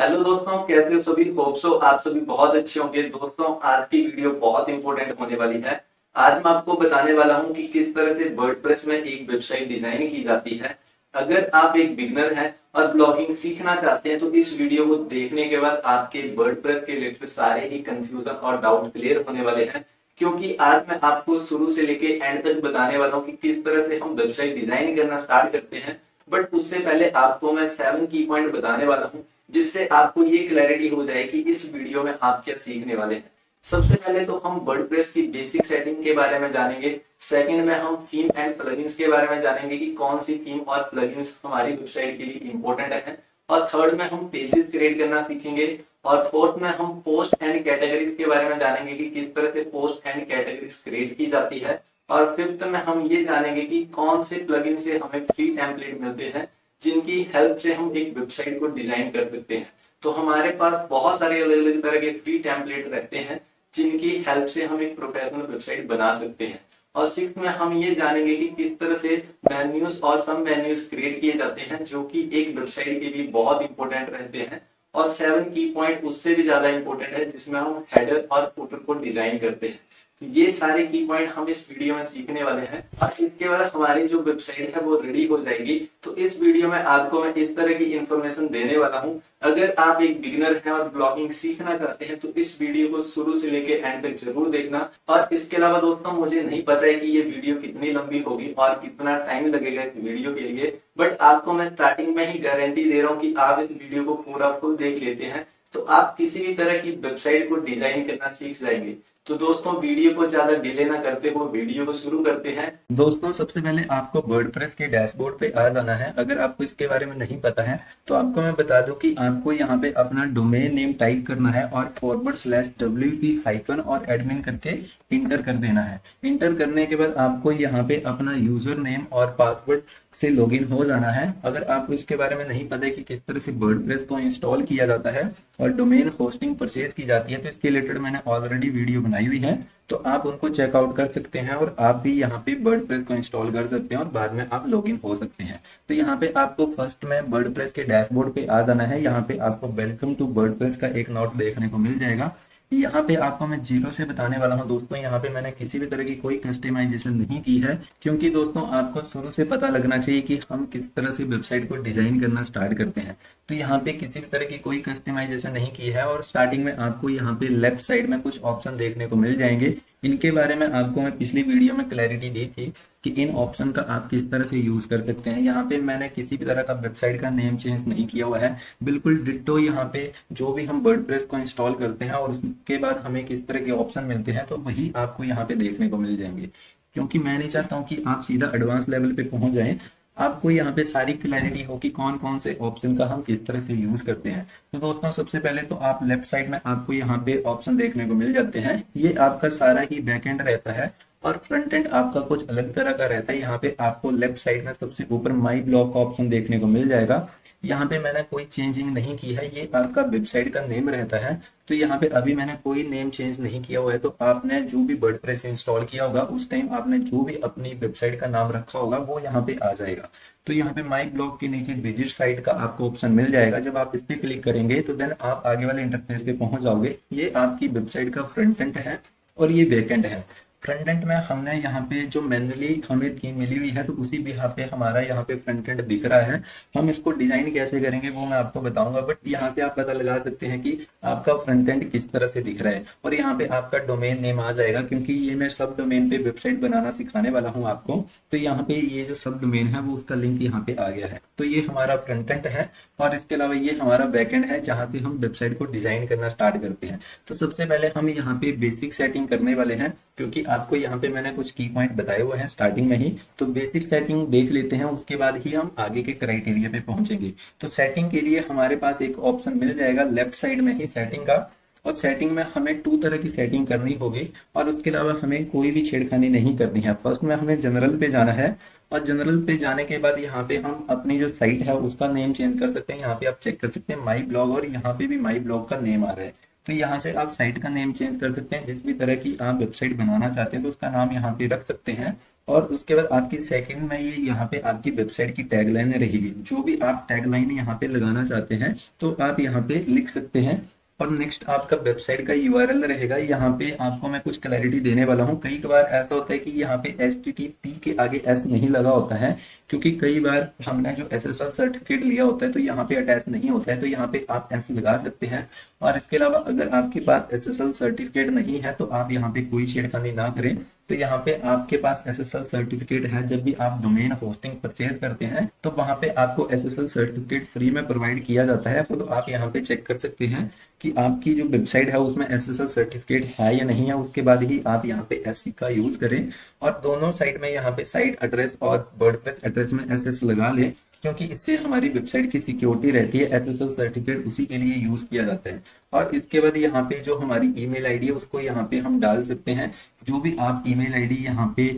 Hello दोस्तों, कैसे हो सभी। होप सो आप सभी बहुत अच्छे होंगे। दोस्तों, आज की वीडियो बहुत इंपॉर्टेंट होने वाली है। आज मैं आपको बताने वाला हूं कि किस तरह से वर्डप्रेस में एक वेबसाइट डिजाइन की जाती है। अगर आप एक बिगनर हैं और ब्लॉगिंग सीखना चाहते हैं तो इस वीडियो को देखने के बाद आपके वर्डप्रेस के रिलेटेड सारे ही कंफ्यूजन और डाउट क्लियर होने वाले हैं। क्योंकि आज मैं आपको शुरू से लेके एंड तक बताने वाला हूँ कि किस तरह से हम वेबसाइट डिजाइन करना स्टार्ट करते हैं। बट उससे पहले आपको मैं 7 की पॉइंट बताने वाला हूँ, जिससे आपको ये क्लैरिटी हो जाए कि इस वीडियो में आप क्या सीखने वाले हैं। सबसे पहले तो हम वर्डप्रेस की बेसिक सेटिंग के बारे में जानेंगे। सेकंड में हम थीम एंड प्लगइन्स के बारे में जानेंगे कि कौन सी थीम और प्लगइन्स हमारी वेबसाइट के लिए इंपॉर्टेंट है। और थर्ड में हम पेजेस क्रिएट करना सीखेंगे। और फोर्थ में हम पोस्ट एंड कैटेगरीज के बारे में जानेंगे कि किस तरह से पोस्ट एंड कैटेगरीज क्रिएट की जाती है। और फिफ्थ में हम ये जानेंगे कि कौन से प्लगइन से हमें फ्री टेम्पलेट मिलते हैं, जिनकी हेल्प से हम एक वेबसाइट को डिजाइन कर सकते हैं। तो हमारे पास बहुत सारे अलग अलग तरह के फ्री टेम्पलेट रहते हैं, जिनकी हेल्प से हम एक प्रोफेशनल वेबसाइट बना सकते हैं। और सिक्स्थ में हम ये जानेंगे कि किस तरह से मेन्यूज और सब मेन्यूज क्रिएट किए जाते हैं, जो कि एक वेबसाइट के लिए बहुत इंपॉर्टेंट रहते हैं। और 7 की पॉइंट उससे भी ज्यादा इंपॉर्टेंट है, जिसमें हम हेडर और फुटर को डिजाइन करते हैं। ये सारे की पॉइंट हम इस वीडियो में सीखने वाले हैं और इसके बाद हमारी जो वेबसाइट है वो रेडी हो जाएगी। तो इस वीडियो में आपको मैं इस तरह की इंफॉर्मेशन देने वाला हूं। अगर आप एक बिगिनर हैं और ब्लॉगिंग सीखना चाहते हैं तो इस वीडियो को शुरू से लेकर एंड तक जरूर देखना। और इसके अलावा दोस्तों, मुझे नहीं पता है कि ये वीडियो कितनी लंबी होगी और कितना टाइम लगेगा इस वीडियो के लिए, बट आपको मैं स्टार्टिंग में ही गारंटी दे रहा हूँ कि आप इस वीडियो को पूरा फुल देख लेते हैं तो आप किसी भी तरह की वेबसाइट को डिजाइन करना सीख जाएंगे। तो दोस्तों, वीडियो को ज्यादा डिले ना करते हुए वीडियो को शुरू करते हैं। दोस्तों, सबसे पहले आपको वर्डप्रेस के डैशबोर्ड पे आ जाना है। अगर आपको इसके बारे में नहीं पता है तो आपको मैं बता दूं कि आपको यहाँ पे अपना डोमेन नेम टाइप करना है और /wp हाइफन और एडमिन करके इंटर कर देना है। इंटर करने के बाद आपको यहाँ पे अपना यूजर नेम और पासवर्ड से लॉगिन हो जाना है। अगर आपको इसके बारे में नहीं पता है कि किस तरह से वर्डप्रेस को इंस्टॉल किया जाता है और डोमेन होस्टिंग परचेज की जाती है, तो इसके रिलेटेड मैंने ऑलरेडी वीडियो बनाई हुई है, तो आप उनको चेकआउट कर सकते हैं और आप भी यहाँ पे वर्डप्रेस को इंस्टॉल कर सकते हैं और बाद में आप लॉगिन हो सकते हैं। तो यहाँ पे आपको फर्स्ट में वर्डप्रेस के डैशबोर्ड पे आ जाना है। यहाँ पे आपको वेलकम टू वर्डप्रेस का एक नोट देखने को मिल जाएगा। यहाँ पे आपको मैं जीरो से बताने वाला हूँ दोस्तों। यहाँ पे मैंने किसी भी तरह की कोई कस्टमाइजेशन नहीं की है, क्योंकि दोस्तों आपको शुरू से पता लगना चाहिए कि हम किस तरह से वेबसाइट को डिजाइन करना स्टार्ट करते हैं। तो यहाँ पे किसी भी तरह की कोई कस्टमाइजेशन नहीं की है। और स्टार्टिंग में आपको यहाँ पे लेफ्ट साइड में कुछ ऑप्शन देखने को मिल जाएंगे। इनके बारे में आपको मैं पिछली वीडियो में क्लैरिटी दी थी कि इन ऑप्शन का आप किस तरह से यूज कर सकते हैं। यहाँ पे मैंने किसी भी तरह का वेबसाइट का नेम चेंज नहीं किया हुआ है, बिल्कुल डिट्टो। यहाँ पे जो भी हम वर्डप्रेस को इंस्टॉल करते हैं और उसके बाद हमें किस तरह के ऑप्शन मिलते हैं तो वही आपको यहाँ पे देखने को मिल जाएंगे। क्योंकि मैं नहीं चाहता हूँ कि आप सीधा एडवांस लेवल पे पहुंच जाएं, आपको यहाँ पे सारी क्लैरिटी हो कि कौन कौन से ऑप्शन का हम किस तरह से यूज करते हैं। तो दोस्तों, सबसे पहले तो आप लेफ्ट साइड में आपको यहाँ पे ऑप्शन देखने को मिल जाते हैं। ये आपका सारा ही बैकएंड रहता है और फ्रंट एंड आपका कुछ अलग तरह का रहता है। यहाँ पे आपको लेफ्ट साइड में सबसे ऊपर माई ब्लॉग का ऑप्शन देखने को मिल जाएगा। यहाँ पे मैंने कोई चेंजिंग नहीं की है, ये आपका वेबसाइट का नेम रहता है। तो यहाँ पे अभी मैंने कोई नेम चेंज नहीं किया हुआ है। तो आपने जो भी वर्डप्रेस इंस्टॉल किया होगा उस टाइम आपने जो भी अपनी वेबसाइट का नाम रखा होगा वो यहाँ पे आ जाएगा। तो यहाँ पे माई ब्लॉग के नीचे विजिट साइट का आपको ऑप्शन मिल जाएगा। जब आप इस पे क्लिक करेंगे तो देन आप आगे वाले इंटरफेस पे पहुंच जाओगे। ये आपकी वेबसाइट का फ्रंट एंड है और ये बैक एंड है। फ्रंट एंड में हमने यहाँ पे जो मैनुअली हमें थीम मिली हुई है तो उसी भी यहाँ पे हमारा यहाँ पे फ्रंट एंड दिख रहा है। हम इसको डिजाइन कैसे करेंगे वो मैं आपको बताऊंगा, बट यहाँ से आप पता लगा सकते हैं कि आपका फ्रंट एंड किस तरह से दिख रहा है। और यहाँ पे आपका डोमेन नेम आ जाएगा, क्योंकि ये मैं सब डोमेन पे वेबसाइट बनाना सिखाने वाला हूँ आपको। तो यहाँ पे ये जो सब डोमेन है वो उसका लिंक यहाँ पे आ गया है। तो ये हमारा फ्रंट एंड है और इसके अलावा ये हमारा बैक एंड है, जहाँ से हम वेबसाइट को डिजाइन करना स्टार्ट करते हैं। तो सबसे पहले हम यहाँ पे बेसिक सेटिंग करने वाले हैं, क्योंकि आपको यहाँ पे मैंने कुछ की पॉइंट बताए हुए हैं स्टार्टिंग में ही। तो बेसिक सेटिंग देख लेते हैं, उसके बाद ही हम आगे के क्राइटेरिया पे पहुंचेंगे। तो सेटिंग के लिए हमारे पास एक ऑप्शन मिल जाएगा लेफ्ट साइड में ही सेटिंग का। और सेटिंग में हमें 2 तरह की सेटिंग करनी होगी और उसके अलावा हमें कोई भी छेड़खानी नहीं करनी है। फर्स्ट में हमें जनरल पे जाना है और जनरल पे जाने के बाद यहाँ पे हम अपनी जो साइट है उसका नेम चेंज कर सकते हैं। यहाँ पे आप चेक कर सकते हैं माई ब्लॉग, और यहाँ पे भी माई ब्लॉग का नेम आ रहा है। तो यहाँ से आप साइट का नेम चेंज कर सकते हैं, जिस भी तरह की आप वेबसाइट बनाना चाहते हैं तो उसका नाम यहाँ पे रख सकते हैं। और उसके बाद आपकी सेकंड में ये यहाँ पे आपकी वेबसाइट की टैगलाइन रहेगी, जो भी आप टैगलाइन यहाँ पे लगाना चाहते हैं तो आप यहाँ पे लिख सकते हैं। और नेक्स्ट आपका वेबसाइट का यूआरएल रहेगा। यहाँ पे आपको मैं कुछ क्लैरिटी देने वाला हूँ। कई बार ऐसा होता है कि यहाँ पे HTTP के आगे एस नहीं लगा होता है, क्योंकि कई बार हमने जो SSL सर्टिफिकेट लिया होता है तो यहाँ पे अटैच नहीं होता है, तो यहाँ पे आप एस लगा सकते हैं। और इसके अलावा अगर आपके पास SSL सर्टिफिकेट नहीं है तो आप यहाँ पे कोई छेड़खानी ना करें। तो यहाँ पे आपके पास SSL सर्टिफिकेट है, जब भी आप डोमेन होस्टिंग परचेज करते हैं तो वहां पे आपको SSL सर्टिफिकेट फ्री में प्रोवाइड किया जाता है। तो आप यहाँ पे चेक कर सकते हैं कि आपकी जो वेबसाइट है उसमें SSL सर्टिफिकेट है या नहीं है, उसके बाद ही आप यहाँ पे SC का यूज करें। और दोनों साइड में यहाँ पे साइट एड्रेस और वर्डप्रेस एड्रेस में SS लगा लें, क्योंकि इससे हमारी वेबसाइट की सिक्योरिटी रहती है। SSL सर्टिफिकेट उसी के लिए यूज किया जाता है। और इसके बाद यहाँ पे जो हमारी ईमेल आईडी है उसको यहाँ पे हम डाल सकते हैं। जो भी आप ईमेल आईडी यहाँ पे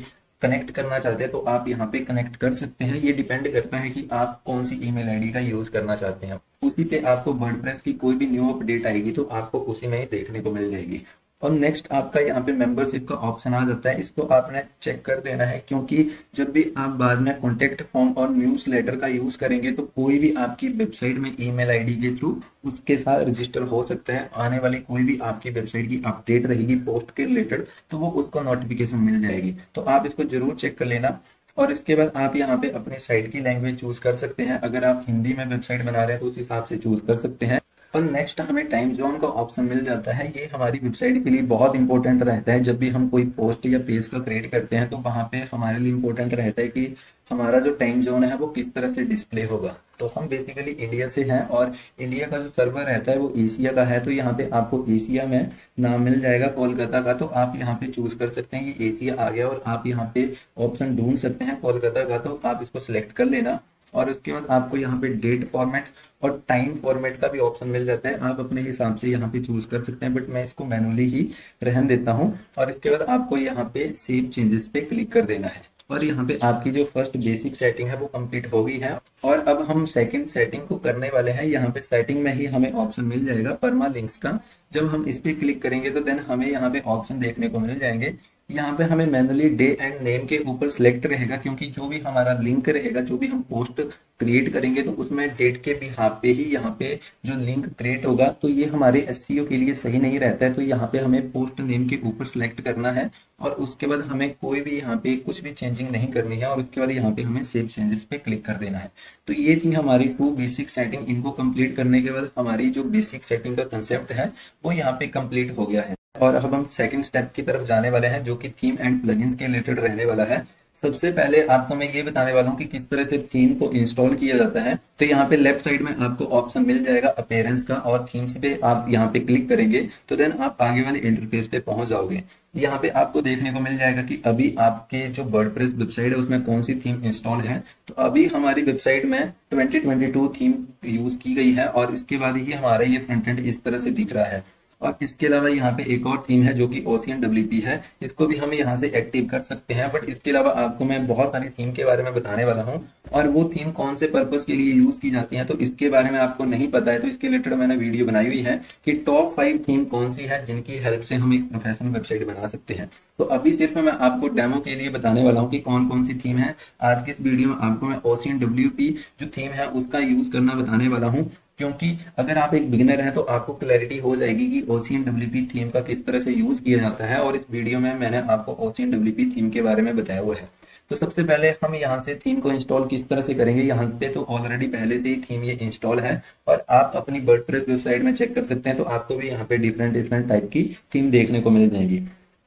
कनेक्ट करना चाहते हैं तो आप यहाँ पे कनेक्ट कर सकते हैं। ये डिपेंड करता है कि आप कौन सी ईमेल आईडी का यूज करना चाहते हैं। उसी पे आपको वर्डप्रेस की कोई भी न्यू अपडेट आएगी तो आपको उसी में ही देखने को मिल जाएगी। और नेक्स्ट आपका यहाँ पे मेंबरशिप का ऑप्शन आ जाता है, इसको आपने चेक कर देना है, क्योंकि जब भी आप बाद में कॉन्टेक्ट फॉर्म और न्यूज लेटर का यूज करेंगे तो कोई भी आपकी वेबसाइट में ईमेल आईडी के थ्रू उसके साथ रजिस्टर हो सकता है। आने वाली कोई भी आपकी वेबसाइट की अपडेट रहेगी पोस्ट के रिलेटेड तो वो उसको नोटिफिकेशन मिल जाएगी। तो आप इसको जरूर चेक कर लेना। और इसके बाद आप यहाँ पे अपनी साइट की लैंग्वेज चूज कर सकते हैं। अगर आप हिंदी में वेबसाइट बना रहे हैं तो उस हिसाब से चूज कर सकते हैं। और नेक्स्ट हमें टाइम जोन का ऑप्शन मिल जाता है। ये हमारी वेबसाइट के लिए बहुत इंपॉर्टेंट रहता है। जब भी हम कोई पोस्ट या पेज का क्रिएट करते हैं तो वहां पे हमारे लिए इंपॉर्टेंट रहता है कि हमारा जो टाइम जोन है वो किस तरह से डिस्प्ले होगा। तो हम बेसिकली इंडिया से हैं और इंडिया का जो सर्वर रहता है वो एशिया का है। तो यहाँ पे आपको एशिया में नाम मिल जाएगा कोलकाता का, तो आप यहाँ पे चूज कर सकते हैं कि एशिया आ गया और आप यहाँ पे ऑप्शन ढूंढ सकते हैं कोलकाता का, तो आप इसको सिलेक्ट कर लेना। और उसके बाद आपको यहाँ पे डेट फॉर्मेट और टाइम फॉर्मेट का भी ऑप्शन मिल जाता है। आप अपने हिसाब से यहाँ पे चूज कर सकते हैं, बट मैं इसको मैनुअली ही रहन देता हूँ। और इसके बाद आपको यहाँ पे सेव चेंजेस पे क्लिक कर देना है। और यहाँ पे आपकी जो फर्स्ट बेसिक सेटिंग है वो कंप्लीट हो गई है। और अब हम सेकंड सेटिंग को करने वाले हैं। यहाँ पे सेटिंग में ही हमें ऑप्शन मिल जाएगा परमा लिंक्स का। जब हम इस पे क्लिक करेंगे तो देन हमें यहाँ पे ऑप्शन देखने को मिल जाएंगे। यहाँ पे हमें मैनुअली डे एंड नेम के ऊपर सिलेक्ट रहेगा, क्योंकि जो भी हमारा लिंक रहेगा, जो भी हम पोस्ट क्रिएट करेंगे तो उसमें डेट के बिहाफ पे ही यहाँ पे जो लिंक क्रिएट होगा, तो ये हमारे एसईओ के लिए सही नहीं रहता है। तो यहाँ पे हमें पोस्ट नेम के ऊपर सिलेक्ट करना है और उसके बाद हमें कोई भी यहाँ पे कुछ भी चेंजिंग नहीं करनी है। और उसके बाद यहाँ पे हमें सेव चेंजेस पे क्लिक कर देना है। तो ये थी हमारी 2 बेसिक सेटिंग। इनको कंप्लीट करने के बाद हमारी जो बेसिक सेटिंग का कंसेप्ट है वो यहाँ पे कंप्लीट हो गया है। और अब हम सेकंड स्टेप की तरफ जाने वाले हैं, जो कि थीम एंड प्लगइन्स के रिलेटेड रहने वाला है। सबसे पहले आपको मैं ये बताने वाला हूँ कि किस तरह से थीम को इंस्टॉल किया जाता है। तो यहाँ पे लेफ्ट साइड में आपको ऑप्शन मिल जाएगा अपीयरेंस का, और थीम्स पे आप यहाँ पे क्लिक करेंगे तो देन आप आगे वाले इंटरफेस पे पहुंच जाओगे। यहाँ पे आपको देखने को मिल जाएगा कि अभी आपके जो वर्डप्रेस वेबसाइट है उसमें कौन सी थीम इंस्टॉल है। तो अभी हमारी वेबसाइट में 2022 थीम यूज की गई है और इसके बाद ही हमारा ये फ्रंट एंड इस तरह से दिख रहा है। और इसके अलावा यहाँ पे एक और थीम है जो कि OCNWP है, इसको भी हम यहाँ से एक्टिव कर सकते हैं। बट इसके अलावा आपको मैं बहुत सारी थीम के बारे में बताने वाला हूँ, और वो थीम कौन से पर्पस के लिए यूज की जाती है तो इसके बारे में आपको नहीं पता है। तो इसके रिलेटेड मैंने वीडियो बनाई हुई है कि टॉप 5 थीम कौन सी है जिनकी हेल्प से हम एक प्रोफेशनल वेबसाइट बना सकते हैं। तो अभी सिर्फ मैं आपको डेमो के लिए बताने वाला हूँ कि कौन कौन सी थीम है। आज के इस वीडियो में आपको मैं OCNWP जो थीम है उसका यूज करना बताने वाला हूँ, क्योंकि अगर आप एक बिगिनर हैं तो आपको क्लैरिटी हो जाएगी कि OCNWP थीम का किस तरह से यूज किया जाता है। और इस वीडियो में मैंने आपको OCNWP थीम के बारे में बताया हुआ है। तो सबसे पहले हम यहाँ से थीम को इंस्टॉल किस तरह से करेंगे। यहाँ पे तो ऑलरेडी पहले से ही थीम ये इंस्टॉल है और आप अपनी वर्डप्रेस वेबसाइट में चेक कर सकते हैं। तो आपको भी यहाँ पे डिफरेंट टाइप की थीम देखने को मिल जाएगी।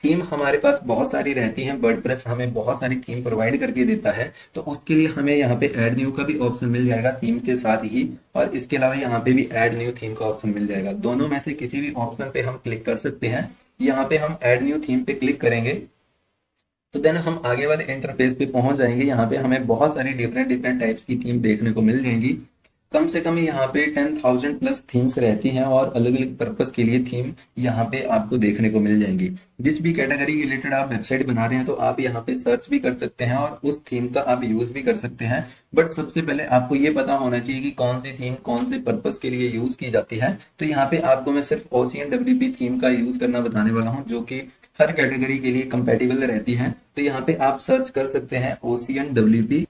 थीम हमारे पास बहुत सारी रहती हैं, वर्डप्रेस हमें बहुत सारी थीम प्रोवाइड करके देता है। तो उसके लिए हमें यहाँ पे ऐड न्यू का भी ऑप्शन मिल जाएगा थीम के साथ ही, और इसके अलावा यहाँ पे भी ऐड न्यू थीम का ऑप्शन मिल जाएगा। दोनों में से किसी भी ऑप्शन पे हम क्लिक कर सकते हैं। यहाँ पे हम ऐड न्यू थीम पे क्लिक करेंगे तो देन हम आगे वाले इंटरफेस पे पहुंच जाएंगे। यहाँ पे हमें बहुत सारी डिफरेंट टाइप्स की थीम देखने को मिल जाएंगी। कम से कम यहाँ पे 10,000 प्लस थीम्स रहती हैं और अलग अलग पर्पस के लिए थीम यहाँ पे आपको देखने को मिल जाएंगी। जिस भी कैटेगरी के रिलेटेड आप वेबसाइट बना रहे हैं तो आप यहाँ पे सर्च भी कर सकते हैं और उस थीम का आप यूज भी कर सकते हैं। बट सबसे पहले आपको ये पता होना चाहिए कि कौन सी थीम कौन से पर्पस के लिए यूज की जाती है। तो यहाँ पे आपको मैं सिर्फ OCNWP थीम का यूज करना बताने वाला हूँ, जो कि हर कैटेगरी के लिए कंपेटिबल रहती है। तो यहाँ पे आप सर्च कर सकते हैं OCNWP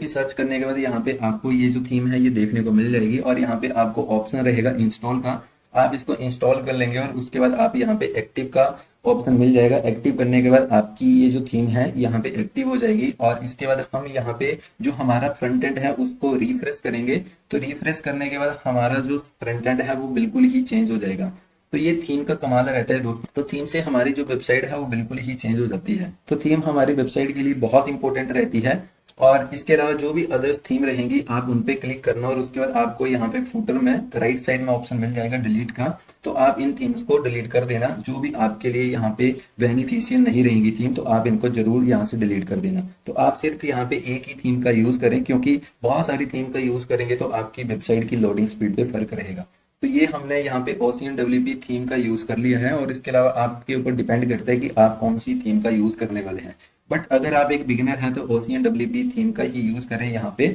सर्च करने के बाद यहाँ पे आपको ये जो थीम है ये देखने को मिल जाएगी और यहाँ पे आपको ऑप्शन रहेगा इंस्टॉल का। आप इसको इंस्टॉल कर लेंगे और उसके बाद आप यहाँ पे एक्टिव का ऑप्शन मिल जाएगा। एक्टिव करने के बाद आपकी ये जो थीम है यहाँ पे एक्टिव हो जाएगी और इसके बाद हम यहाँ पे जो हमारा फ्रंट एंड है उसको रिफ्रेश करेंगे। तो रिफ्रेश करने के बाद हमारा जो फ्रंट एंड है वो बिल्कुल ही चेंज हो जाएगा। तो ये थीम का कमाल रहता है दोस्तों। तो थीम से हमारी जो वेबसाइट है वो बिल्कुल ही चेंज हो जाती है। तो थीम हमारी वेबसाइट के लिए बहुत इंपॉर्टेंट रहती है। और इसके अलावा जो भी अदर्स थीम रहेंगी आप उन पे क्लिक करना और उसके बाद आपको यहाँ पे फुटर में राइट साइड में ऑप्शन मिल जाएगा डिलीट का। तो आप इन थीम्स को डिलीट कर देना, जो भी आपके लिए यहाँ पे बेनिफिशियल नहीं रहेंगी थीम तो आप इनको जरूर यहाँ से डिलीट कर देना। तो आप सिर्फ यहाँ पे एक ही थीम का यूज करें, क्योंकि बहुत सारी थीम का यूज करेंगे तो आपकी वेबसाइट की लोडिंग स्पीड पे फर्क रहेगा। तो ये हमने यहाँ पे OCNWP थीम का यूज कर लिया है और इसके अलावा आपके ऊपर डिपेंड करता है कि आप कौन सी थीम का यूज करने वाले हैं। बट अगर आप एक बिगिनर हैं तो OCNWP थीम का ही यूज करें यहाँ पे।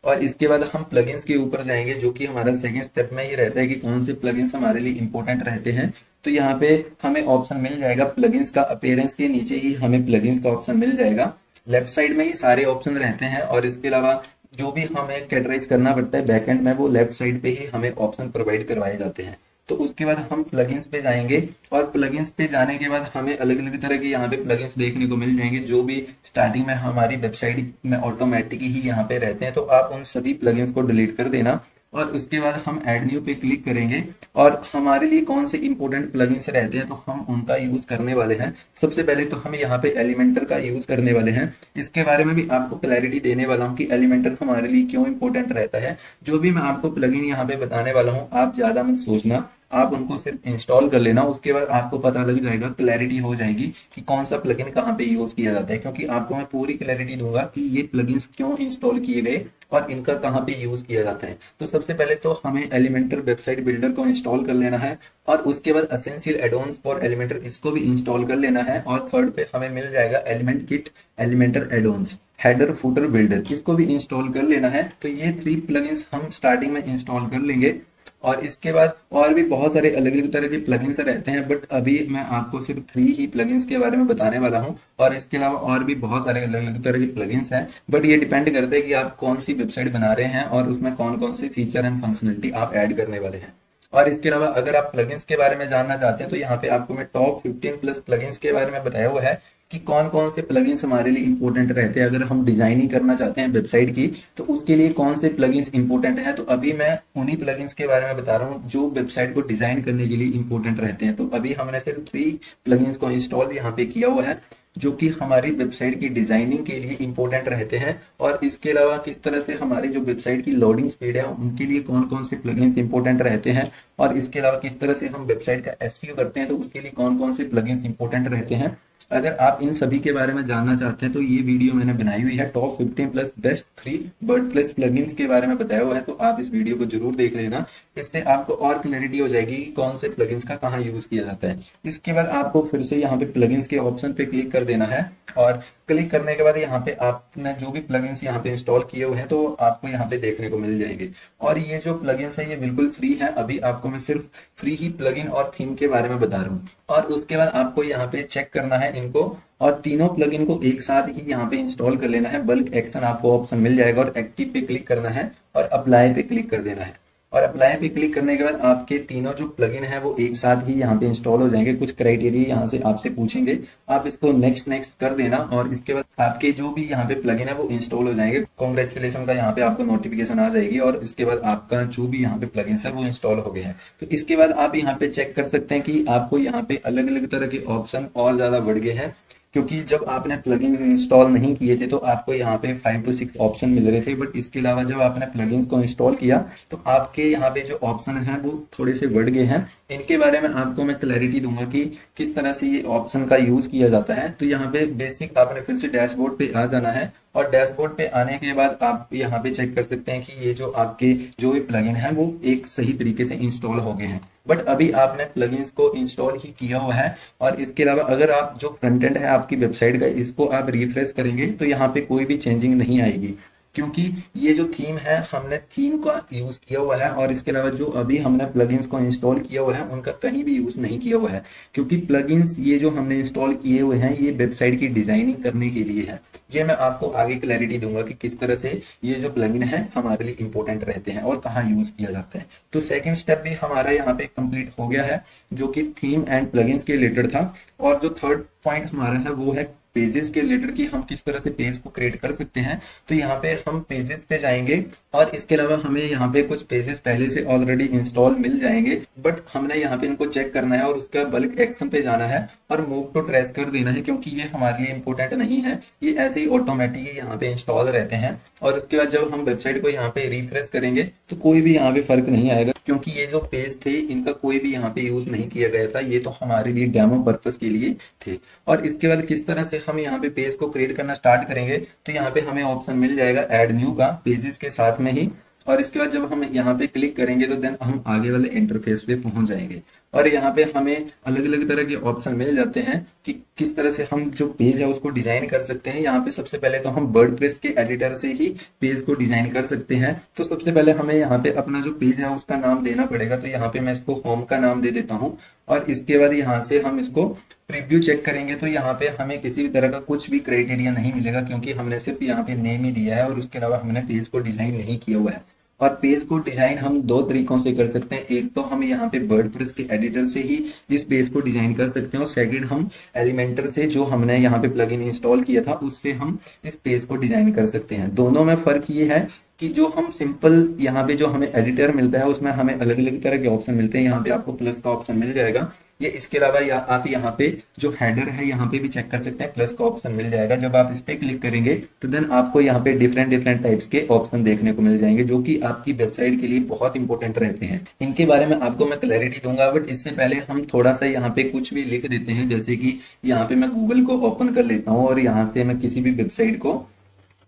और इसके बाद हम प्लगइन्स के ऊपर जाएंगे, जो कि हमारा सेकंड स्टेप में ही रहता है कि कौन से प्लगइन्स हमारे लिए इंपॉर्टेंट रहते हैं। तो यहाँ पे हमें ऑप्शन मिल जाएगा प्लगइन्स का, अपीयरेंस के नीचे ही हमें प्लगइन्स का ऑप्शन मिल जाएगा। लेफ्ट साइड में ही सारे ऑप्शन रहते हैं और इसके अलावा जो भी हमें कैटेगराइज करना पड़ता है बैकएंड में वो लेफ्ट साइड पे ही हमें ऑप्शन प्रोवाइड करवाए जाते हैं। तो उसके बाद हम प्लगइन्स पे जाएंगे और प्लगइन्स पे जाने के बाद हमें अलग अलग तरह के यहाँ पे प्लगइन्स देखने को मिल जाएंगे, जो भी स्टार्टिंग में हमारी वेबसाइट में ऑटोमेटिक ही यहाँ पे रहते हैं। तो आप उन सभी प्लगइन्स को डिलीट कर देना और उसके बाद हम ऐड न्यू पे क्लिक करेंगे और हमारे लिए कौन से इंपॉर्टेंट प्लगइन्स रहते हैं तो हम उनका यूज करने वाले हैं। सबसे पहले तो हम यहाँ पे एलिमेंटर का यूज करने वाले हैं। इसके बारे में भी आपको क्लैरिटी देने वाला हूँ कि एलिमेंटर हमारे लिए क्यों इंपॉर्टेंट रहता है। जो भी मैं आपको प्लगइन यहाँ पे बताने वाला हूँ आप ज्यादा मत सोचना, आप उनको सिर्फ इंस्टॉल कर लेना। उसके बाद आपको पता लग जाएगा, क्लैरिटी हो जाएगी कि कौन सा प्लगइन कहाँ पे यूज किया जाता है, क्योंकि आपको मैं पूरी क्लैरिटी दूंगा कि ये प्लगइन्स क्यों इंस्टॉल किए गए और इनका कहाँ पे यूज किया जाता है। तो सबसे पहले तो हमें एलिमेंटर वेबसाइट बिल्डर को इंस्टॉल कर लेना है और उसके बाद एसेंशियल एडॉन्स फॉर एलिमेंटर इसको भी इंस्टॉल कर लेना है और थर्ड पे हमें मिल जाएगा element kit Elementor add-ons header footer builder, इसको भी इंस्टॉल कर लेना है। तो ये 3 प्लगइन्स हम स्टार्टिंग में इंस्टॉल कर लेंगे और इसके बाद और भी बहुत सारे अलग अलग तरह के प्लगइन्स रहते हैं, बट अभी मैं आपको सिर्फ 3 ही प्लगइन्स के बारे में बताने वाला हूं। और इसके अलावा और भी बहुत सारे अलग अलग तरह के प्लगइन्स हैं, बट ये डिपेंड करता है कि आप कौन सी वेबसाइट बना रहे हैं और उसमें कौन कौन से फीचर एंड फंक्शनलिटी आप ऐड करने वाले हैं। और इसके अलावा अगर आप प्लगइन्स के बारे में जानना चाहते हैं तो यहाँ पे आपको मैं टॉप 15 प्लस प्लगइन्स के बारे में बताया हुआ है कि कौन कौन से प्लगइन्स हमारे लिए इंपॉर्टेंट रहते हैं। अगर हम डिजाइनिंग करना चाहते हैं वेबसाइट की तो उसके लिए कौन से प्लगइन्स इंपॉर्टेंट है। तो अभी मैं उन्हीं प्लगइन्स के बारे में बता रहा हूँ जो वेबसाइट को डिजाइन करने के लिए इंपॉर्टेंट रहते हैं। तो अभी हमने सिर्फ 3 प्लगइन्स को इंस्टॉल यहाँ पे किया हुआ है जो कि हमारी वेबसाइट की डिजाइनिंग के लिए इंपॉर्टेंट रहते हैं। और इसके अलावा किस तरह से हमारी जो वेबसाइट की लोडिंग स्पीड है उनके लिए कौन कौन से प्लगइन्स इंपॉर्टेंट रहते हैं और इसके अलावा किस तरह से हम वेबसाइट का एसईओ करते हैं तो उसके लिए कौन कौन से प्लगइन्स इंपॉर्टेंट रहते हैं। अगर आप इन सभी के बारे में जानना चाहते हैं तो ये वीडियो मैंने बनाई हुई है, top 15 plus best free WordPress plugins के बारे में बताया हुआ है। तो आप इस वीडियो को जरूर देख लेना, इससे आपको और क्लैरिटी हो जाएगी कि कौन से प्लगइन्स का कहाँ यूज किया जाता है। इसके बाद आपको फिर से यहाँ पे प्लगइन्स के ऑप्शन पे क्लिक कर देना है और क्लिक करने के बाद यहाँ पे आपने जो भी प्लगइन्स यहाँ पे इंस्टॉल किए हुए हैं तो आपको यहाँ पे देखने को मिल जाएंगे। और ये जो प्लगइन्स है ये बिल्कुल फ्री है। अभी आपको मैं सिर्फ फ्री ही प्लगइन और थीम के बारे में बता रहा हूँ। और उसके बाद आपको यहाँ पे चेक करना है इनको और तीनों प्लगइन को एक साथ ही यहाँ पे इंस्टॉल कर लेना है। बल्क एक्शन आपको ऑप्शन मिल जाएगा और एक्टिव पे क्लिक करना है और अप्लाई पे क्लिक कर देना है। और अप्लाई पे क्लिक करने के बाद आपके तीनों जो प्लगइन है वो एक साथ ही यहाँ पे इंस्टॉल हो जाएंगे। कुछ क्राइटेरिया यहाँ से आपसे पूछेंगे, आप इसको नेक्स्ट नेक्स्ट कर देना और इसके बाद आपके जो भी यहाँ पे प्लगइन है वो इंस्टॉल हो जाएंगे। कांग्रेचुलेशन का यहाँ पे आपको नोटिफिकेशन आ जाएगी और इसके बाद आपका जो भी यहाँ पे प्लगइन है वो इंस्टॉल हो गए हैं। तो इसके बाद आप यहाँ पे चेक कर सकते हैं कि आपको यहाँ पे अलग अलग तरह के ऑप्शन और ज्यादा बढ़ गए हैं, क्योंकि जब आपने प्लगइन इंस्टॉल नहीं किए थे तो आपको यहाँ पे 5 to 6 ऑप्शन मिल रहे थे, बट इसके अलावा जब आपने प्लगइन्स को इंस्टॉल किया तो आपके यहाँ पे जो ऑप्शन है वो थोड़े से बढ़ गए हैं। इनके बारे में आपको मैं क्लैरिटी दूंगा कि किस तरह से ये ऑप्शन का यूज किया जाता है। तो यहाँ पे बेसिक आपने फिर से डैशबोर्ड पे आ जाना है और डैशबोर्ड पे आने के बाद आप यहाँ पे चेक कर सकते हैं कि ये जो आपके जो भी प्लगइन है वो एक सही तरीके से इंस्टॉल हो गए हैं। बट अभी आपने प्लगइन्स को इंस्टॉल ही किया हुआ है, और इसके अलावा अगर आप जो फ्रंट एंड है आपकी वेबसाइट का इसको आप रिफ्रेश करेंगे तो यहाँ पे कोई भी चेंजिंग नहीं आएगी, क्योंकि ये जो थीम है हमने थीम का यूज किया हुआ है, और इसके अलावा जो अभी हमने प्लगइन्स को इंस्टॉल किया हुआ है उनका कहीं भी यूज नहीं किया हुआ है, क्योंकि प्लगइन्स ये जो हमने इंस्टॉल किए हुए हैं ये वेबसाइट की डिजाइनिंग करने के लिए है। ये मैं आपको आगे क्लैरिटी दूंगा कि किस तरह से ये जो प्लगइन है हमारे लिए इंपॉर्टेंट रहते हैं और कहाँ यूज किया जाता है। तो सेकंड स्टेप भी हमारा यहाँ पे कंप्लीट हो गया है, जो कि थीम एंड प्लगइन्स के रिलेटेड था। और जो थर्ड पॉइंट हमारा है वो है पेजेस के रिलेटेड, कि हम किस तरह से पेज को क्रिएट कर सकते हैं। तो यहाँ पे हम पेजेस पे जाएंगे, और इसके अलावा हमें यहाँ पे कुछ पेजेस पहले से ऑलरेडी इंस्टॉल मिल जाएंगे, बट हमने यहाँ पे इनको चेक करना है और उसका बल्क एक्शन पे जाना है और मूव टू ट्रेस कर देना है, क्योंकि ये हमारे लिए इंपॉर्टेंट नहीं है, ये ऐसे ही ऑटोमेटिकली यहाँ पे इंस्टॉल रहते हैं। और उसके बाद जब हम वेबसाइट को यहाँ पे रिफ्रेश करेंगे तो कोई भी यहाँ पे फर्क नहीं आएगा, क्योंकि ये जो पेज थे इनका कोई भी यहाँ पे यूज नहीं किया गया था, ये तो हमारे लिए डेमो पर्पस के लिए थे। और इसके बाद किस तरह से हम यहाँ पे पेज को क्रिएट करना स्टार्ट करेंगे, तो यहाँ पे हमें ऑप्शन मिल जाएगा ऐड न्यू का पेजेस के साथ में ही। और इसके बाद जब हम यहाँ पे क्लिक करेंगे तो देन हम आगे वाले इंटरफेस पे पहुंच जाएंगे, और यहाँ पे हमें अलग अलग तरह के ऑप्शन मिल जाते हैं कि किस तरह से हम जो पेज है उसको डिजाइन कर सकते हैं। यहाँ पे सबसे पहले तो हम वर्डप्रेस के एडिटर से ही पेज को डिजाइन कर सकते हैं। तो सबसे पहले हमें यहाँ पे अपना जो पेज है उसका नाम देना पड़ेगा, तो यहाँ पे मैं इसको होम का नाम दे देता हूँ। और इसके बाद यहाँ से हम इसको प्रीव्यू चेक करेंगे तो यहाँ पे हमें किसी भी तरह का कुछ भी क्राइटेरिया नहीं मिलेगा, क्योंकि हमने सिर्फ यहाँ पे नेम ही दिया है और उसके अलावा हमने पेज को डिजाइन नहीं किया हुआ है। और पेज को डिजाइन हम दो तरीकों से कर सकते हैं, एक तो हम यहाँ पे वर्डप्रेस के एडिटर से ही इस पेज को डिजाइन कर सकते हैं, और सेकंड हम एलिमेंटर से जो हमने यहाँ पे प्लगइन इंस्टॉल किया था उससे हम इस पेज को डिजाइन कर सकते हैं। दोनों में फर्क ये है कि जो हम सिंपल यहाँ पे जो हमें एडिटर मिलता है उसमें हमें अलग अलग तरह के ऑप्शन मिलते हैं। यहाँ पे आपको प्लस का ऑप्शन मिल जाएगा, ये इसके अलावा आप यहाँ पे जो हेडर है यहाँ पे भी चेक कर सकते हैं, प्लस का ऑप्शन मिल जाएगा। जब आप इस पे क्लिक करेंगे तो देन आपको यहाँ पे डिफरेंट डिफरेंट टाइप्स के ऑप्शन देखने को मिल जाएंगे, जो कि आपकी वेबसाइट के लिए बहुत इंपॉर्टेंट रहते हैं। इनके बारे में आपको मैं क्लैरिटी दूंगा, बट इससे पहले हम थोड़ा सा यहाँ पे कुछ भी लिख देते हैं। जैसे कि यहाँ पे मैं गूगल को ओपन कर लेता हूँ और यहाँ से मैं किसी भी वेबसाइट को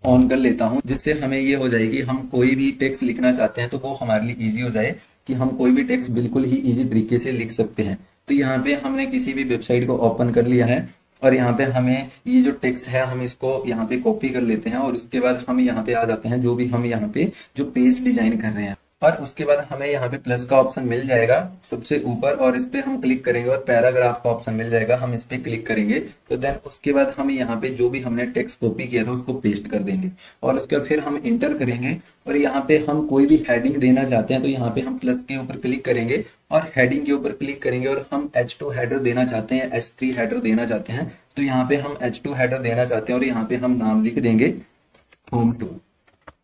ऑन कर लेता हूँ, जिससे हमें ये हो जाएगी हम कोई भी टेक्स्ट लिखना चाहते हैं तो वो हमारे लिए इजी हो जाए कि हम कोई भी टेक्स्ट बिल्कुल ही इजी तरीके से लिख सकते हैं। तो यहाँ पे हमने किसी भी वेबसाइट को ओपन कर लिया है, और यहाँ पे हमें ये जो टेक्स्ट है हम इसको यहाँ पे कॉपी कर लेते हैं, और उसके बाद हम यहाँ पे आ जाते हैं जो भी हम यहाँ पे जो पेज डिजाइन कर रहे हैं। और उसके बाद हमें यहाँ पे प्लस का ऑप्शन मिल जाएगा सबसे ऊपर, और इस पे हम क्लिक करेंगे और पैराग्राफ का ऑप्शन मिल जाएगा, हम इस पे क्लिक करेंगे तो देन उसके बाद हम यहाँ पे जो भी हमने टेक्स्ट कॉपी किया था उसको पेस्ट कर देंगे, और उसके बाद फिर हम इंटर करेंगे। और यहाँ पे हम कोई भी हेडिंग देना चाहते हैं तो यहाँ पे हम प्लस के ऊपर क्लिक करेंगे और हेडिंग के ऊपर क्लिक करेंगे, और हम H2 हेडर देना चाहते हैं, H3 हेडर देना चाहते हैं, तो यहाँ पे हम H2 हेडर देना चाहते हैं और यहाँ पे हम नाम लिख देंगे होम 2।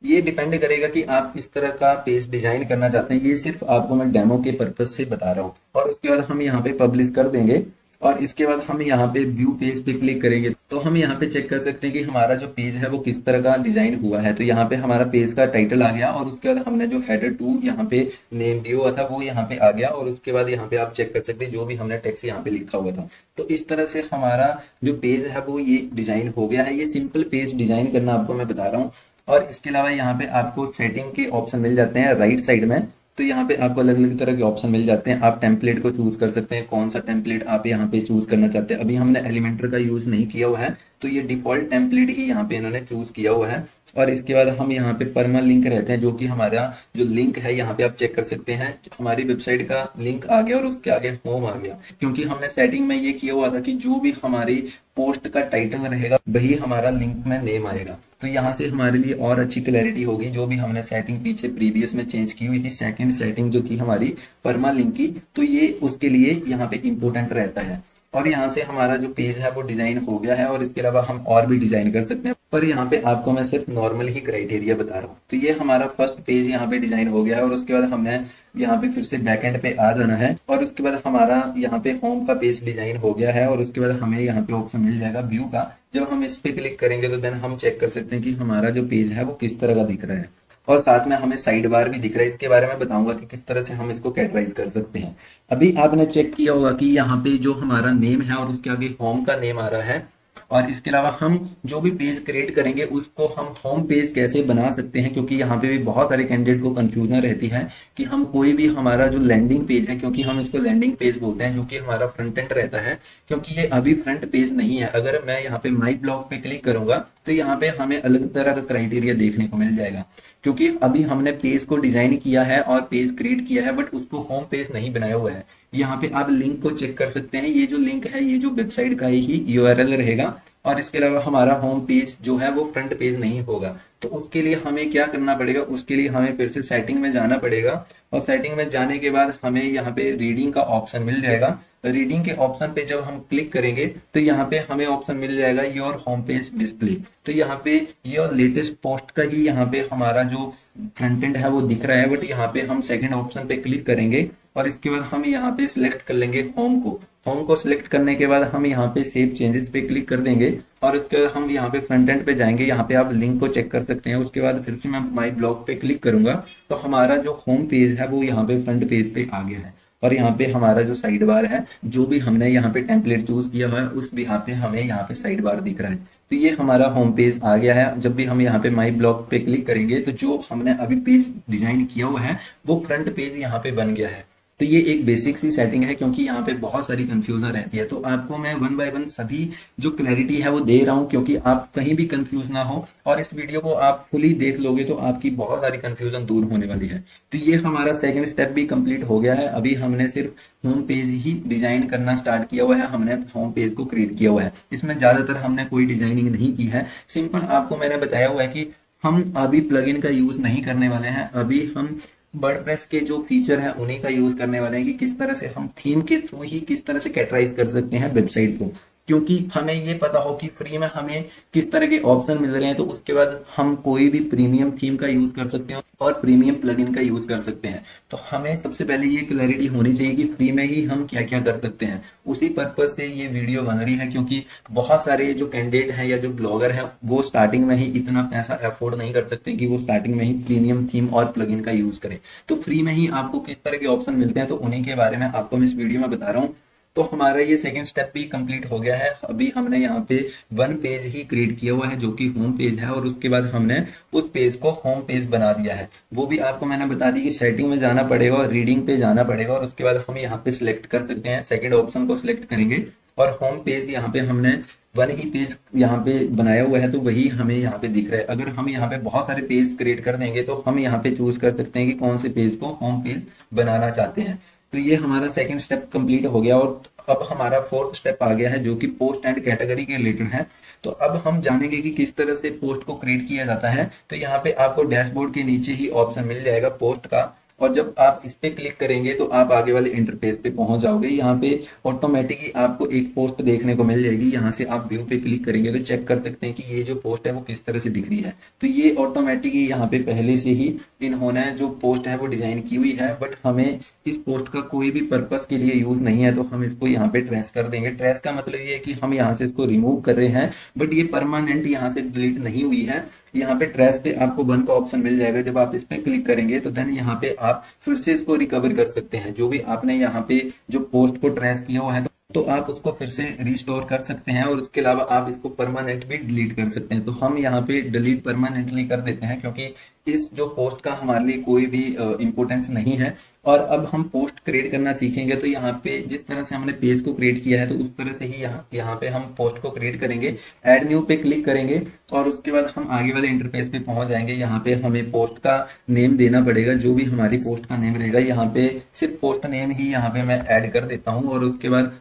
ये डिपेंड करेगा कि आप किस तरह का पेज डिजाइन करना चाहते हैं, ये सिर्फ आपको मैं डेमो के पर्पज से बता रहा हूँ। और उसके बाद हम यहाँ पे पब्लिश कर देंगे, और इसके बाद हम यहाँ पे व्यू पेज पे क्लिक करेंगे तो हम यहाँ पे चेक कर सकते हैं कि हमारा जो पेज है वो किस तरह का डिजाइन हुआ है। तो यहाँ पे हमारा पेज का टाइटल आ गया, और उसके बाद हमने जो हेडर 2 यहाँ पे नेम दिया हुआ था वो यहाँ पे आ गया, और उसके बाद यहाँ पे आप चेक कर सकते हैं जो भी हमने टेक्स्ट यहाँ पे लिखा हुआ था। तो इस तरह से हमारा जो पेज है वो ये डिजाइन हो गया है। ये सिंपल पेज डिजाइन करना आपको मैं बता रहा हूँ। और इसके अलावा यहाँ पे आपको सेटिंग के ऑप्शन मिल जाते हैं राइट साइड में, तो यहाँ पे आपको अलग अलग तरह के ऑप्शन मिल जाते हैं। आप टेम्पलेट को चूज कर सकते हैं, कौन सा टेम्पलेट आप यहाँ पे चूज करना चाहते हैं। अभी हमने एलिमेंटर का यूज नहीं किया हुआ है, तो ये डिफॉल्ट टेम्पलेट ही यहाँ पे इन्होंने चूज किया हुआ है। और इसके बाद हम यहाँ पे परमा लिंक रहते हैं, जो कि हमारा जो लिंक है यहाँ पे आप चेक कर सकते हैं, हमारी वेबसाइट का लिंक आ गया और उसके आगे होम आ गया, क्योंकि हमने सेटिंग में ये किया हुआ था कि जो भी हमारी पोस्ट का टाइटल रहेगा वही हमारा लिंक में नेम आएगा। तो यहाँ से हमारे लिए और अच्छी क्लैरिटी होगी। जो भी हमने सेटिंग पीछे प्रीवियस में चेंज की हुई थी, सेकंड सेटिंग जो थी हमारी परमा लिंक की, तो ये उसके लिए यहाँ पे इंपॉर्टेंट रहता है। और यहाँ से हमारा जो पेज है वो डिजाइन हो गया है, और इसके अलावा हम और भी डिजाइन कर सकते हैं, पर यहाँ पे आपको मैं सिर्फ नॉर्मल ही क्राइटेरिया बता रहा हूँ। तो ये हमारा फर्स्ट पेज यहाँ पे डिजाइन हो गया है, और उसके बाद हमने यहाँ पे फिर से बैकएंड पे आ जाना है, और उसके बाद हमारा यहाँ पे होम का पेज डिजाइन हो गया है, और उसके बाद हमें यहाँ पे ऑप्शन मिल जाएगा व्यू का। जब हम इस पे क्लिक करेंगे तो देन हम चेक कर सकते हैं कि हमारा जो पेज है वो किस तरह का दिख रहा है, और साथ में हमें साइड बार भी दिख रहा है। इसके बारे में बताऊंगा कि किस तरह से हम इसको कैटेगराइज कर सकते हैं। अभी आपने चेक किया होगा कि यहाँ पे जो हमारा नेम है और उसके आगे होम का नेम आ रहा है, और इसके अलावा हम जो भी पेज क्रिएट करेंगे उसको हम होम पेज कैसे बना सकते हैं, क्योंकि यहाँ पे भी बहुत सारे कैंडिडेट को कंफ्यूजन रहती है कि हम कोई भी हमारा जो लैंडिंग पेज है, क्योंकि हम इसको लैंडिंग पेज बोलते हैं, जो कि हमारा फ्रंट एंड रहता है, क्योंकि ये अभी फ्रंट पेज नहीं है। अगर मैं यहाँ पे माई ब्लॉग पे क्लिक करूंगा तो यहाँ पे हमें अलग तरह का क्राइटेरिया देखने को मिल जाएगा, क्योंकि अभी हमने पेज को डिजाइन किया है और पेज क्रिएट किया है, बट उसको होम पेज नहीं बनाया हुआ है। यहाँ पे आप लिंक को चेक कर सकते हैं, ये जो लिंक है ये जो वेबसाइट का ही यूआरएल रहेगा, और इसके अलावा हमारा होम पेज जो है वो फ्रंट पेज नहीं होगा। तो उसके लिए हमें क्या करना पड़ेगा, उसके लिए हमें फिर से सेटिंग में जाना पड़ेगा, और सेटिंग में जाने के बाद हमें यहाँ पे रीडिंग का ऑप्शन मिल जाएगा। रीडिंग के ऑप्शन पे जब हम क्लिक करेंगे तो यहाँ पे हमें ऑप्शन मिल जाएगा योर होम पेज डिस्प्ले। तो यहाँ पे योर लेटेस्ट पोस्ट का ही यहाँ पे हमारा जो फ्रंट एंड है वो दिख रहा है, बट यहाँ पे हम सेकंड ऑप्शन पे क्लिक करेंगे और इसके बाद हम यहाँ पे सिलेक्ट कर लेंगे होम को। होम को सिलेक्ट करने के बाद हम यहाँ पे सेव चेंजेस पे क्लिक कर देंगे, और उसके बाद हम यहाँ पे फ्रंट एंड पे जाएंगे। यहाँ पे आप लिंक को चेक कर सकते हैं। उसके बाद फिर से मैं माई ब्लॉग पे क्लिक करूंगा तो हमारा जो होम पेज है वो यहाँ पे फ्रंट पेज पे आ गया है, और यहाँ पे हमारा जो साइड बार है, जो भी हमने यहाँ पे टेम्पलेट चूज किया हुआ है उस यहाँ पे हमें यहाँ पे साइड बार दिख रहा है। तो ये हमारा होम पेज आ गया है। जब भी हम यहाँ पे माई ब्लॉग पे क्लिक करेंगे तो जो हमने अभी पेज डिजाइन किया हुआ है वो फ्रंट पेज यहाँ पे बन गया है। तो ये एक बेसिक सी सेटिंग है, क्योंकि यहाँ पे बहुत सारी कंफ्यूजन रहती है। तो आपको मैं वन बाय वन सभी जो क्लैरिटी है वो दे रहा हूँ, क्योंकि आप कहीं भी कंफ्यूज ना हो, और इस वीडियो को आप फुली देख लोगे तो आपकी बहुत सारी कंफ्यूजन दूर होने वाली है। तो ये हमारा सेकंड स्टेप भी कंप्लीट हो गया है। अभी हमने सिर्फ होम पेज ही डिजाइन करना स्टार्ट किया हुआ है, हमने होम पेज को क्रिएट किया हुआ है। इसमें ज्यादातर हमने कोई डिजाइनिंग नहीं की है, सिंपल आपको मैंने बताया हुआ है कि हम अभी प्लगइन का यूज नहीं करने वाले हैं। अभी हम वर्डप्रेस के जो फीचर है उन्हीं का यूज करने वाले हैं कि किस तरह से हम थीम के थ्रू ही किस तरह से कैटेगराइज कर सकते हैं वेबसाइट को, क्योंकि हमें ये पता हो कि फ्री में हमें किस तरह के ऑप्शन मिल रहे हैं। तो उसके बाद हम कोई भी प्रीमियम थीम का यूज कर सकते हैं और प्रीमियम प्लगइन का यूज कर सकते हैं। तो हमें सबसे पहले ये क्लैरिटी होनी चाहिए कि फ्री में ही हम क्या क्या कर सकते हैं। उसी पर्पज से ये वीडियो बन रही है, क्योंकि बहुत सारे जो कैंडिडेट हैं या जो ब्लॉगर हैं वो स्टार्टिंग में ही इतना पैसा अफोर्ड नहीं कर सकते कि वो स्टार्टिंग में ही प्रीमियम थीम और प्लगइन का यूज करें। तो फ्री में ही आपको किस तरह के ऑप्शन मिलते हैं तो उन्हीं के बारे में आपको मैं इस वीडियो में बता रहा हूँ। तो हमारा ये सेकंड स्टेप भी कंप्लीट हो गया है। अभी हमने यहाँ पे वन पेज ही क्रिएट किया हुआ है जो कि होम पेज है, और उसके बाद हमने उस पेज को होम पेज बना दिया है। वो भी आपको मैंने बता दी कि सेटिंग में जाना पड़ेगा और रीडिंग पे जाना पड़ेगा, और उसके बाद हम यहाँ पे सिलेक्ट कर सकते हैं, सेकंड ऑप्शन को सिलेक्ट करेंगे और होम पेज यहाँ पे हमने वन ही पेज यहाँ पे बनाया हुआ है तो वही हमें यहाँ पे दिख रहा है। अगर हम यहाँ पे बहुत सारे पेज क्रिएट कर देंगे तो हम यहाँ पे चूज कर सकते हैं कि कौन से पेज को होम पेज बनाना चाहते हैं। तो ये हमारा सेकंड स्टेप कंप्लीट हो गया, और अब हमारा फोर्थ स्टेप आ गया है जो कि पोस्ट एंड कैटेगरी के रिलेटेड है। तो अब हम जानेंगे कि किस तरह से पोस्ट को क्रिएट किया जाता है। तो यहाँ पे आपको डैशबोर्ड के नीचे ही ऑप्शन मिल जाएगा पोस्ट का, और जब आप इस पे क्लिक करेंगे तो आप आगे वाले इंटरफेस पे पहुंच जाओगे। यहाँ पे ऑटोमेटिकली आपको एक पोस्ट देखने को मिल जाएगी। यहाँ से आप व्यू पे क्लिक करेंगे तो चेक कर सकते हैं कि ये जो पोस्ट है वो किस तरह से दिख रही है। तो ये ऑटोमेटिकली यहाँ पे पहले से ही इन्होंने जो पोस्ट है वो डिजाइन की हुई है, बट हमें इस पोस्ट का कोई भी पर्पस के लिए यूज नहीं है तो हम इसको यहाँ पे ट्रेस कर देंगे। ट्रेस का मतलब ये है कि हम यहाँ से इसको रिमूव कर रहे हैं, बट ये परमानेंट यहाँ से डिलीट नहीं हुई है। यहाँ पे ट्रेस पे आपको वन का ऑप्शन मिल जाएगा। जब आप इस पे क्लिक करेंगे तो देन यहाँ पे आप फिर से इसको रिकवर कर सकते हैं। जो भी आपने यहाँ पे जो पोस्ट को ट्रेस किया हुआ है तो आप उसको फिर से रिस्टोर कर सकते हैं, और उसके अलावा आप इसको परमानेंट भी डिलीट कर सकते हैं। तो हम यहाँ पे डिलीट परमानेंटली कर देते हैं, क्योंकि इस जो पोस्ट का हमारे लिए कोई भी इंपोर्टेंस नहीं है। और अब हम पोस्ट क्रिएट करना सीखेंगे। तो यहाँ पे जिस तरह से हमने पेज को क्रिएट किया है तो उस तरह से ही यहाँ पे हम पोस्ट को क्रिएट करेंगे। ऐड न्यू पे क्लिक करेंगे और उसके बाद हम आगे वाले इंटरफेस पे पहुंच जाएंगे। यहाँ पे हमें पोस्ट का नेम देना पड़ेगा, जो भी हमारी पोस्ट का नेम रहेगा। यहाँ पे सिर्फ पोस्ट नेम ही यहाँ पे मैं ऐड कर देता हूँ, और उसके बाद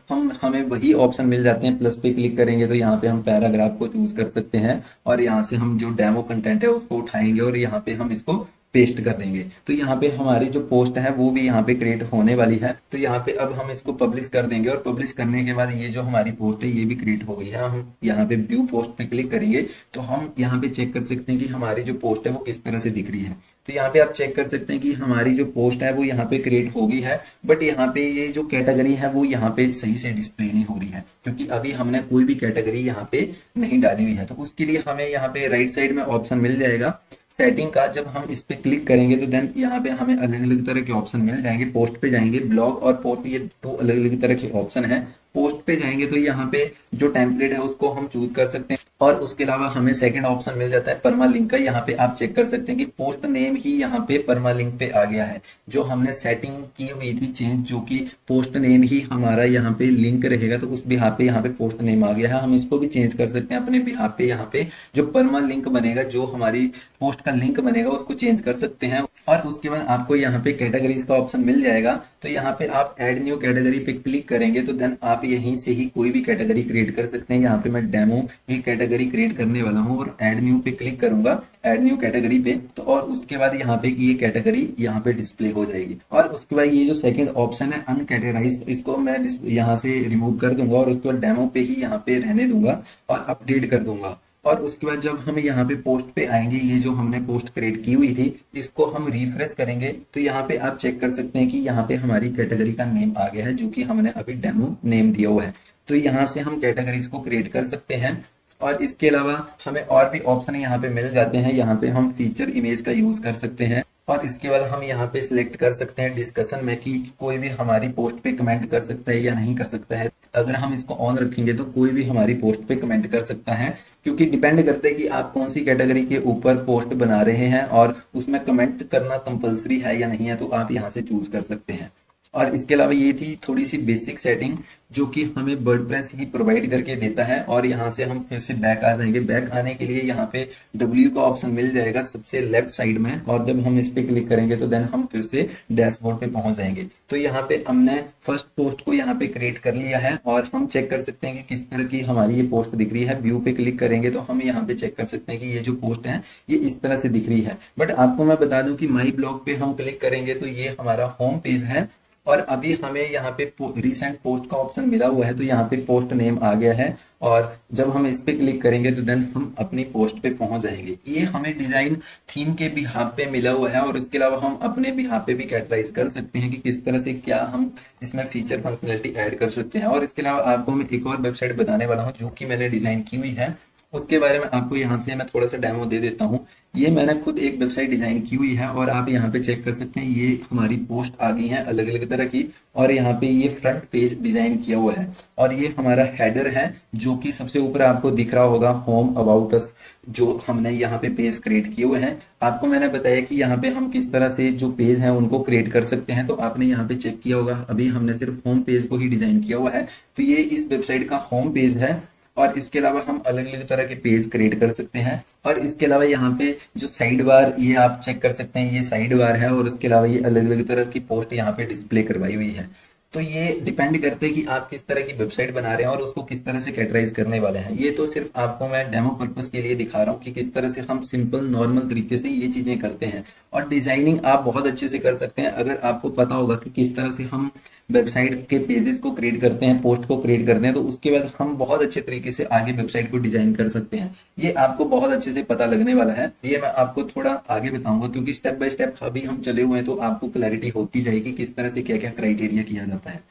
हमें वही ऑप्शन मिल जाते हैं। प्लस पे क्लिक करेंगे तो यहाँ पे हम पैराग्राफ को चूज कर सकते हैं, और यहाँ से हम जो डेमो कंटेंट है उसको उठाएंगे और यहाँ पे हम इसको पेस्ट कर देंगे। तो यहाँ पे हमारी जो पोस्ट है वो भी यहाँ पे क्रिएट होने वाली है। तो यहाँ पे अब हम इसको पब्लिश कर देंगे, और पब्लिश करने के बाद ये जो हमारी पोस्ट है ये भी क्रिएट हो गई है। हम यहाँ पे व्यू पोस्ट पे क्लिक करेंगे तो हम यहाँ पे चेक कर सकते हैं कि हमारी जो पोस्ट है वो किस तरह से दिख रही है। तो यहाँ पे आप चेक कर सकते हैं कि हमारी जो पोस्ट है वो यहाँ पे क्रिएट हो गई है, बट यहाँ पे ये जो कैटेगरी है वो यहाँ पे सही से डिस्प्ले नहीं हो रही है, क्योंकि अभी हमने कोई भी कैटेगरी यहाँ पे नहीं डाली हुई है। तो उसके लिए हमें यहाँ पे राइट साइड में ऑप्शन मिल जाएगा सेटिंग का। जब हम इस पे क्लिक करेंगे तो देन यहाँ पे हमें अलग अलग तरह के ऑप्शन मिल जाएंगे। पोस्ट पे जाएंगे, ब्लॉग और पोस्ट, ये दो अलग अलग तरह के ऑप्शन है। पोस्ट पे जाएंगे तो यहाँ पे जो टेम्पलेट है उसको हम चूज कर सकते हैं और उसके अलावा हमें सेकंड ऑप्शन मिल जाता है परमालिंक का। यहाँ पे आप चेक कर सकते हैं कि पोस्ट नेम ही यहाँ पे परमालिंक पे आ गया है। जो हमने सेटिंग की हुई थी चेंज, जो कि पोस्ट नेम ही हमारा यहाँ पे लिंक रहेगा, तो उस बिहाफ पे यहाँ पे पोस्ट नेम आ गया है। हम इसको भी चेंज कर सकते हैं अपने बिहाफ पे। यहाँ पे जो परमालिंक बनेगा, जो हमारी पोस्ट का लिंक बनेगा, उसको चेंज कर सकते हैं। और उसके बाद आपको यहाँ पे कैटेगरीज का ऑप्शन मिल जाएगा। तो यहाँ पे आप ऐड न्यू कैटेगरी पे क्लिक करेंगे तो देन आप यहीं से ही कोई भी कैटेगरी क्रिएट कर सकते हैं। यहाँ पे मैं डेमो एक कैटेगरी क्रिएट करने वाला हूँ और ऐड न्यू पे क्लिक करूंगा, ऐड न्यू कैटेगरी पे। तो और उसके बाद यहाँ पे ये कैटेगरी यहाँ पे डिस्प्ले हो जाएगी। और उसके बाद ये जो सेकंड ऑप्शन है अनकैटेगराइज, इसको मैं यहाँ से रिमूव कर दूंगा और उसके बाद डेमो पे ही यहाँ पे रहने दूंगा और अपडेट कर दूंगा। और उसके बाद जब हम यहाँ पे पोस्ट पे आएंगे, ये जो हमने पोस्ट क्रिएट की हुई थी इसको हम रिफ्रेश करेंगे तो यहाँ पे आप चेक कर सकते हैं कि यहाँ पे हमारी कैटेगरी का नेम आ गया है, जो कि हमने अभी डेमो नेम दिया हुआ है। तो यहाँ से हम कैटेगरीज को क्रिएट कर सकते हैं। और इसके अलावा हमें और भी ऑप्शन यहाँ पे मिल जाते हैं। यहाँ पे हम फीचर इमेज का यूज कर सकते हैं और इसके बाद हम यहाँ पे सिलेक्ट कर सकते हैं डिस्कशन में कि कोई भी हमारी पोस्ट पे कमेंट कर सकता है या नहीं कर सकता है। अगर हम इसको ऑन रखेंगे तो कोई भी हमारी पोस्ट पे कमेंट कर सकता है, क्योंकि डिपेंड करता है कि आप कौन सी कैटेगरी के ऊपर पोस्ट बना रहे हैं और उसमें कमेंट करना कंपलसरी है या नहीं है, तो आप यहाँ से चूज कर सकते हैं। और इसके अलावा ये थी थोड़ी सी बेसिक सेटिंग जो कि हमें वर्डप्रेस ही प्रोवाइड करके देता है। और यहाँ से हम फिर से बैक आ जाएंगे। बैक आने के लिए यहाँ पे W का ऑप्शन मिल जाएगा सबसे लेफ्ट साइड में, और जब हम इस पे क्लिक करेंगे तो देन हम फिर से डैशबोर्ड पे पहुंच जाएंगे। तो यहाँ पे हमने फर्स्ट पोस्ट को यहाँ पे क्रिएट कर लिया है और हम चेक कर सकते हैं कि किस तरह की हमारी ये पोस्ट दिख रही है। व्यू पे क्लिक करेंगे तो हम यहाँ पे चेक कर सकते हैं कि ये जो पोस्ट है ये इस तरह से दिख रही है। बट आपको मैं बता दूं कि माई ब्लॉग पे हम क्लिक करेंगे तो ये हमारा होम पेज है और अभी हमें यहाँ पे रिसेंट पोस्ट का ऑप्शन मिला हुआ है, तो यहाँ पे पोस्ट नेम आ गया है। और जब हम इस पे क्लिक करेंगे तो देन हम अपनी पोस्ट पे पहुंच जाएंगे। ये हमें डिजाइन थीम के बिहाफ पे मिला हुआ है और इसके अलावा हम अपने बिहाफ पे भी कैटेगराइज कर सकते हैं कि किस तरह से क्या हम इसमें फीचर फंक्शनलिटी ऐड कर सकते हैं। और इसके अलावा आपको मैं एक और वेबसाइट बताने वाला हूँ जो कि मैंने डिजाइन की हुई है, उसके बारे में आपको यहाँ से मैं थोड़ा सा डेमो दे देता हूँ। ये मैंने खुद एक वेबसाइट डिजाइन की हुई है और आप यहाँ पे चेक कर सकते हैं ये हमारी पोस्ट आ गई है अलग अलग तरह की। और यहाँ पे ये फ्रंट पेज डिजाइन किया हुआ है और ये हमारा हेडर है जो कि सबसे ऊपर आपको दिख रहा होगा, होम अबाउट अस, जो हमने यहाँ पे पेज क्रिएट किए हुए हैं। आपको मैंने बताया कि यहाँ पे हम किस तरह से जो पेज हैं उनको क्रिएट कर सकते हैं। तो आपने यहाँ पे चेक किया होगा, अभी हमने सिर्फ होम पेज को ही डिजाइन किया हुआ है। तो ये इस वेबसाइट का होम पेज है और इसके अलावा हम अलग अलग तरह के पेज क्रिएट कर सकते हैं। और इसके अलावा यहाँ पे जो साइड बार, ये आप चेक कर सकते हैं, ये साइड बार है और उसके अलावा ये अलग अलग तरह की पोस्ट यहाँ पे डिस्प्ले करवाई हुई है। तो ये डिपेंड करते हैं कि आप किस तरह की वेबसाइट बना रहे हैं और उसको किस तरह से कैटेगराइज करने वाले हैं। ये तो सिर्फ आपको मैं डेमो पर्पस के लिए दिखा रहा हूँ कि किस तरह से हम सिंपल नॉर्मल तरीके से ये चीजें करते हैं। और डिजाइनिंग आप बहुत अच्छे से कर सकते हैं अगर आपको पता होगा कि किस तरह से हम वेबसाइट के पेजेस को क्रिएट करते हैं, पोस्ट को क्रिएट करते हैं, तो उसके बाद हम बहुत अच्छे तरीके से आगे वेबसाइट को डिजाइन कर सकते हैं। ये आपको बहुत अच्छे से पता लगने वाला है। ये मैं आपको थोड़ा आगे बताऊंगा क्योंकि स्टेप बाय स्टेप अभी हम चले हुए हैं, तो आपको क्लैरिटी होती जाएगी किस तरह से क्या क्या क्राइटेरिया किया जाता है।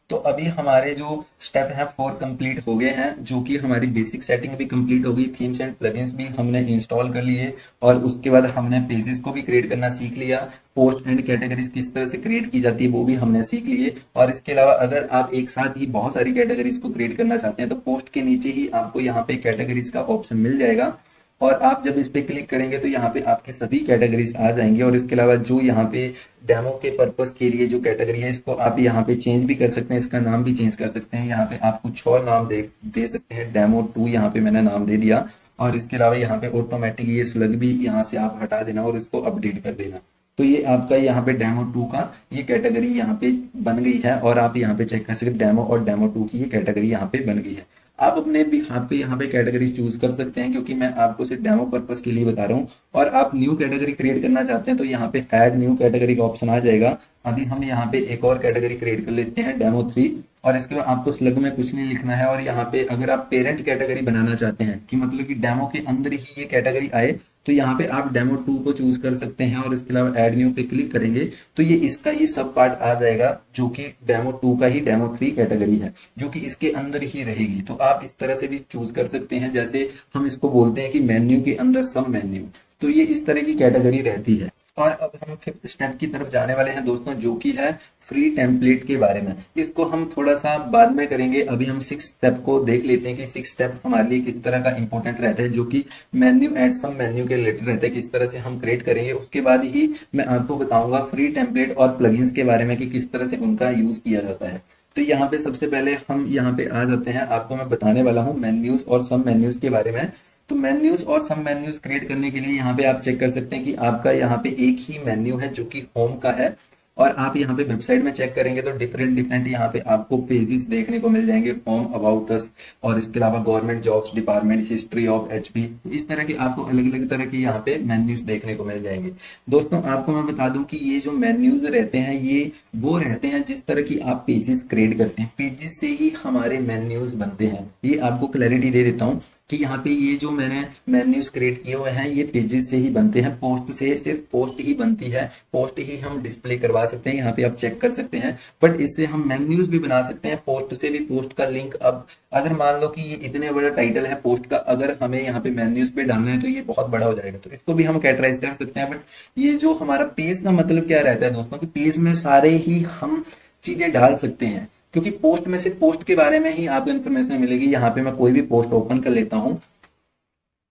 तो अभी हमारे जो स्टेप हैं 4 कंप्लीट हो गए हैं, जो कि हमारी बेसिक सेटिंग भी कंप्लीट हो गई, थीम्स एंड प्लगइन्स भी हमने इंस्टॉल कर लिए और उसके बाद हमने पेजेस को भी क्रिएट करना सीख लिया। पोस्ट एंड कैटेगरीज किस तरह से क्रिएट की जाती है वो भी हमने सीख लिए। और इसके अलावा अगर आप एक साथ ही बहुत सारी कैटेगरीज को क्रिएट करना चाहते हैं तो पोस्ट के नीचे ही आपको यहाँ पे कैटेगरीज का ऑप्शन मिल जाएगा और आप जब इस पे क्लिक करेंगे तो यहाँ पे आपके सभी कैटेगरीज आ जाएंगे। और इसके अलावा जो यहाँ पे डेमो के पर्पस के लिए जो कैटेगरी है इसको आप यहाँ पे चेंज भी कर सकते हैं, इसका नाम भी चेंज कर सकते हैं। यहाँ पे आप कुछ और नाम दे सकते हैं, डेमो 2 यहाँ पे मैंने नाम दे दिया। और इसके अलावा यहाँ पे ऑटोमेटिक ये स्लग भी यहाँ से आप हटा देना और इसको अपडेट कर देना। तो ये आपका यहाँ पे डेमो 2 का ये कैटेगरी यहाँ पे बन गई है और आप यहाँ पे चेक कर सकते हैं डेमो और डेमो 2 की ये कैटेगरी यहाँ पे बन गई है। आप अपने भी यहाँ पे कैटेगरी चूज कर सकते हैं क्योंकि मैं आपको सिर्फ डेमो पर्पस के लिए बता रहा हूँ। और आप न्यू कैटेगरी क्रिएट करना चाहते हैं तो यहाँ पे ऐड न्यू कैटेगरी का ऑप्शन आ जाएगा। अभी हम यहाँ पे एक और कैटेगरी क्रिएट कर लेते हैं, डेमो 3। और इसके बाद आपको स्लग में कुछ नहीं लिखना है। और यहाँ पे अगर आप पेरेंट कैटेगरी बनाना चाहते हैं कि मतलब कि डेमो के अंदर ही ये कैटेगरी आए तो यहाँ पे आप डेमो 2 को चूज कर सकते हैं। और इसके अलावा ऐड न्यू पे क्लिक करेंगे तो ये इसका ये सब पार्ट आ जाएगा जो कि डेमो 2 का ही डेमो 3 कैटेगरी है, जो कि इसके अंदर ही रहेगी। तो आप इस तरह से भी चूज कर सकते हैं, जैसे हम इसको बोलते हैं कि मेन्यू के अंदर सब मेन्यू। तो ये इस तरह की कैटेगरी रहती है। और अब हम 5th स्टेप की तरफ जाने वाले हैं दोस्तों, जो कि है फ्री टेम्पलेट के बारे में। इसको हम थोड़ा सा बाद में करेंगे, अभी हम 6 स्टेप को देख लेते हैं कि 6 स्टेप हमारे लिए किस तरह का इंपॉर्टेंट रहता है, जो कि मेन्यू एंड सब मेन्यू के रिलेटेड रहता है, किस तरह से हम क्रिएट करेंगे। उसके बाद ही मैं आपको बताऊंगा फ्री टेम्पलेट और प्लगइन्स के बारे में कि किस तरह से उनका यूज किया जाता है। तो यहाँ पे सबसे पहले हम यहाँ पे आ जाते हैं, आपको मैं बताने वाला हूँ मेन्यूज और सब मेन्यूज के बारे में। तो मेन्यूज और सब मेन्यूज क्रिएट करने के लिए यहाँ पे आप चेक कर सकते हैं कि आपका यहाँ पे एक ही मेन्यू है जो कि होम का है, और आप यहाँ पे वेबसाइट में चेक करेंगे तो डिफरेंट डिफरेंट यहाँ पे आपको पेजेस देखने को मिल जाएंगे, होम, अबाउट अस, और इसके अलावा government jobs, department, history of HP, इस तरह के आपको अलग अलग तरह के यहाँ पे मेन्यूज देखने को मिल जाएंगे। दोस्तों आपको मैं बता दूं कि ये जो मेन्यूज रहते हैं ये वो रहते हैं जिस तरह की आप पेजेस क्रिएट करते हैं, पेजेस से ही हमारे मेन्यूज बनते हैं। ये आपको क्लैरिटी दे देता हूँ कि यहाँ पे ये जो मैंने मेन्यूज क्रिएट किए हुए हैं ये पेजेस से ही बनते हैं, पोस्ट से सिर्फ पोस्ट ही बनती है, पोस्ट ही हम डिस्प्ले करवा सकते हैं, यहाँ पे आप चेक कर सकते हैं। बट इससे हम मेन्यूज भी बना सकते हैं, पोस्ट से भी, पोस्ट का लिंक अब अगर मान लो कि ये इतने बड़ा टाइटल है पोस्ट का, अगर हमें यहाँ पे मेन्यूज पे डालना है तो ये बहुत बड़ा हो जाएगा, तो इसको भी हम कैटेगराइज कर सकते हैं। बट ये जो हमारा पेज का मतलब क्या रहता है दोस्तों, कि पेज में सारे ही हम चीजें डाल सकते हैं, क्योंकि पोस्ट में से पोस्ट के बारे में ही आपको इन्फॉर्मेशन मिलेगी। यहाँ पे मैं कोई भी पोस्ट ओपन कर लेता हूँ,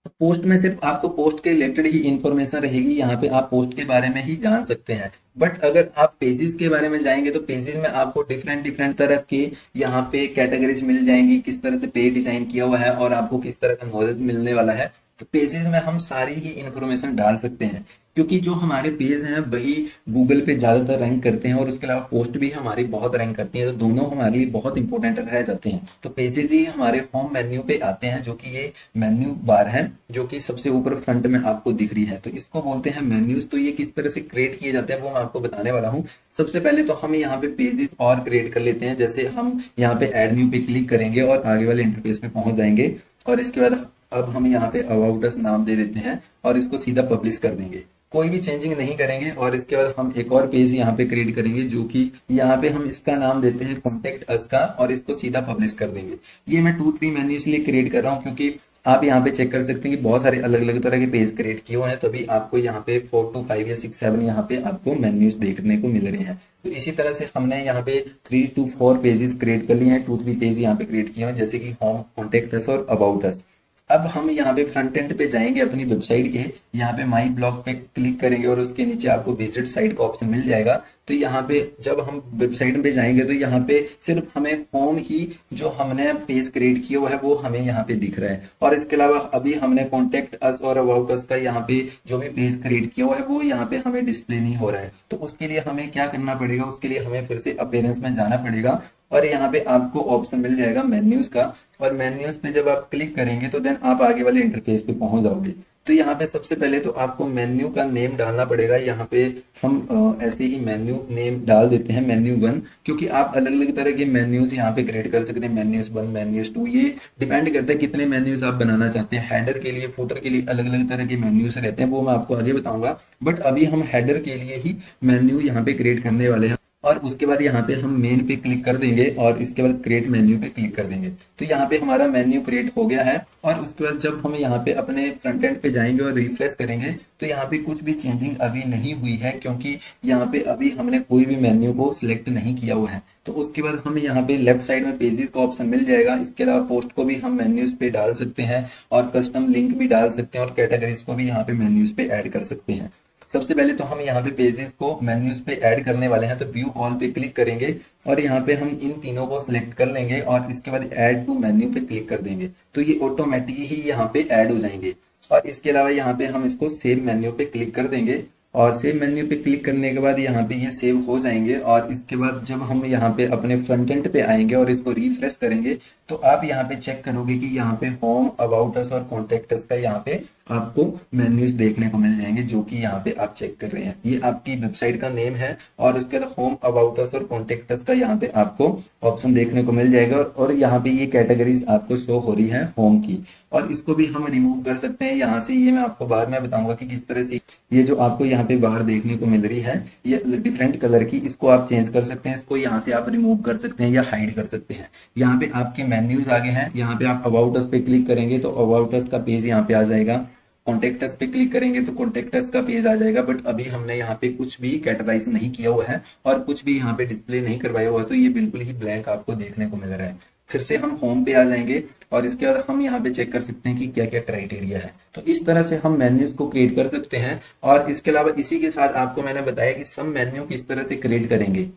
तो पोस्ट में सिर्फ आपको पोस्ट के रिलेटेड ही इंफॉर्मेशन रहेगी, यहाँ पे आप पोस्ट के बारे में ही जान सकते हैं। बट अगर आप पेजेस के बारे में जाएंगे तो पेजेस में आपको डिफरेंट डिफरेंट तरह के यहाँ पे कैटेगरीज मिल जाएंगी, किस तरह से पेज डिजाइन किया हुआ है और आपको किस तरह का नॉलेज मिलने वाला है। तो पेजेस में हम सारी ही इंफॉर्मेशन डाल सकते हैं, क्योंकि जो हमारे पेज हैं वही गूगल पे ज्यादातर रैंक करते हैं, और उसके अलावा पोस्ट भी हमारी बहुत रैंक करती है, तो दोनों हमारे लिए बहुत इंपॉर्टेंट रह जाते हैं। तो पेजेस ही हमारे होम मेन्यू पे आते हैं, जो कि ये मेन्यू बार है जो कि सबसे ऊपर फ्रंट में आपको दिख रही है, तो इसको बोलते हैं मेन्यूज। तो ये किस तरह से क्रिएट किए जाते हैं वो मैं आपको बताने वाला हूँ। सबसे पहले तो हम यहाँ पे पेजेस और क्रिएट कर लेते हैं, जैसे हम यहाँ पे एड न्यू पे क्लिक करेंगे और आगे वाले इंटरफेस पे पहुंच जाएंगे, और इसके बाद अब हम यहाँ पे अबाउट अस नाम दे देते हैं और इसको सीधा पब्लिश कर देंगे, कोई भी चेंजिंग नहीं करेंगे। और इसके बाद हम एक और पेज यहाँ पे क्रिएट करेंगे, जो कि यहाँ पे हम इसका नाम देते हैं कॉन्टेक्ट अस का, और इसको सीधा पब्लिश कर देंगे। ये मैं 2-3 मेन्यू इसलिए क्रिएट कर रहा हूँ क्योंकि आप यहाँ पे चेक कर सकते हैं कि बहुत सारे अलग अलग तरह के पेज क्रिएट किए हुए हैं, तभी आपको यहाँ पे 4 to 5 या 6-7 यहाँ पे आपको मेन्यूज देखने को मिल रहे हैं। तो इसी तरह से हमने यहाँ पे 3 to 4 पेजेस क्रिएट कर लिए हैं, 2-3 पेज यहाँ पे क्रिएट किए हैं, जैसे कि होम, कॉन्टेक्ट अस और अबाउट अस। अब हम यहाँ पे फ्रंट एंड पे जाएंगे अपनी वेबसाइट के, यहाँ पे माई ब्लॉग पे क्लिक करेंगे और उसके नीचे आपको विजिट साइट का ऑप्शन मिल जाएगा। तो यहाँ पे जब हम वेबसाइट पे जाएंगे तो यहाँ पे सिर्फ हमें होम ही जो हमने पेज क्रिएट किया हुआ है वो हमें यहाँ पे दिख रहा है, और इसके अलावा अभी हमने कॉन्टेक्ट अस और अबाउट अस का यहाँ पे जो भी पेज क्रिएट किया हुआ है वो यहाँ पे हमें डिस्प्ले नहीं हो रहा है। तो उसके लिए हमें क्या करना पड़ेगा, उसके लिए हमें फिर से अपीयरेंस में जाना पड़ेगा, और यहाँ पे आपको ऑप्शन मिल जाएगा मेन्यूज का, और मेन्यूज पे जब आप क्लिक करेंगे तो देन आप आगे वाले इंटरफेस पे पहुंच जाओगे। तो यहाँ पे सबसे पहले तो आपको मेन्यू का नेम डालना पड़ेगा। यहाँ पे हम ऐसे ही मेन्यू नेम डाल देते हैं मेन्यू 1, क्योंकि आप अलग अलग तरह के मेन्यूज यहाँ पे क्रिएट कर सकते हैं, मेन्यूज 1, मेन्यूज 2, ये डिपेंड करता है कितने मेन्यूज आप बनाना चाहते हैं। हेडर के लिए, फुटर के लिए अलग अलग तरह के मेन्यूज रहते हैं, वो मैं आपको आगे बताऊंगा। बट अभी हम हेडर के लिए ही मेन्यू यहाँ पे क्रिएट करने वाले हैं, और उसके बाद यहाँ पे हम मेन पे क्लिक कर देंगे और इसके बाद क्रिएट मेन्यू पे क्लिक कर देंगे। तो यहाँ पे हमारा मेन्यू क्रिएट हो गया है, और उसके बाद जब हम यहाँ पे अपने फ्रंट एंड पे जाएंगे और रिफ्रेश करेंगे तो यहाँ पे कुछ भी चेंजिंग अभी नहीं हुई है, क्योंकि यहाँ पे अभी हमने कोई भी मेन्यू को सिलेक्ट नहीं किया हुआ है। तो उसके बाद हमें यहाँ पे लेफ्ट साइड में पेजेस का ऑप्शन मिल जाएगा। इसके अलावा पोस्ट को भी हम मेन्यूज पे डाल सकते हैं, और कस्टम लिंक भी डाल सकते हैं, और कैटेगरीज को भी यहाँ पे मेन्यूज पे ऐड कर सकते हैं। सबसे पहले तो हम यहाँ पे पेजेस को मेन्यूज पे ऐड करने वाले हैं, तो व्यू ऑल पे क्लिक करेंगे और यहाँ पे हम इन तीनों को सिलेक्ट कर लेंगे, और इसके बाद ऐड टू मेन्यू पे क्लिक कर देंगे, तो ये ऑटोमेटिक ही यहाँ पे ऐड हो जाएंगे। और इसके अलावा यहाँ पे हम इसको सेव मेन्यू पे क्लिक कर देंगे, और सेव मेन्यू पे क्लिक करने के बाद यहाँ पे ये सेव हो जाएंगे। और इसके बाद जब हम यहाँ पे अपने फ्रंट एंड पे आएंगे और इसको रिफ्रेश करेंगे तो आप यहाँ पे चेक करोगे कि यहाँ पे होम, अबाउट अस और कॉन्टेक्ट अस का यहाँ पे आपको मेन्यूज देखने को मिल जाएंगे, जो कि यहाँ पे आप चेक कर रहे हैं। ये आपकी वेबसाइट का नेम है, और उसके बाद होम, अबाउट अस और कॉन्टेक्ट अस का यहाँ पे आपको ऑप्शन देखने को मिल जाएगा, और यहाँ पे ये कैटेगरीज आपको शो हो रही है होम की। और इसको भी हम रिमूव कर सकते हैं यहाँ से, ये मैं आपको बाद में बताऊंगा कि किस तरह से ये जो आपको यहाँ पे बाहर देखने को मिल रही है ये डिफरेंट कलर की, इसको आप चेंज कर सकते हैं, इसको यहाँ से आप रिमूव कर सकते हैं या हाइड कर सकते हैं। यहाँ पे आपके मेन्यूज आगे हैं, यहाँ पे आप अबाउट अस पे क्लिक करेंगे तो अबाउट अस का पेज यहाँ पे आ जाएगा। कॉन्टेक्ट अस पे क्लिक करेंगे तो कॉन्टेक्ट अस का पेज आ जाएगा, बट अभी हमने यहाँ पे कुछ भी कैटेगराइज नहीं किया हुआ है और कुछ भी यहाँ पे डिस्प्ले नहीं करवाया हुआ, तो ये बिल्कुल ही ब्लैंक आपको देखने को मिल रहा है। फिर से हम होम पे आ जाएंगे और इसके बाद हम यहाँ पे चेक कर सकते हैं कि क्या क्या क्राइटेरिया है। तो इस तरह से हम मेन्यूज को क्रिएट कर सकते हैं। और इसके अलावा इसी के साथ आपको मैंने बताया कि सब मेन्यू किस तरह से क्रिएट करेंगे।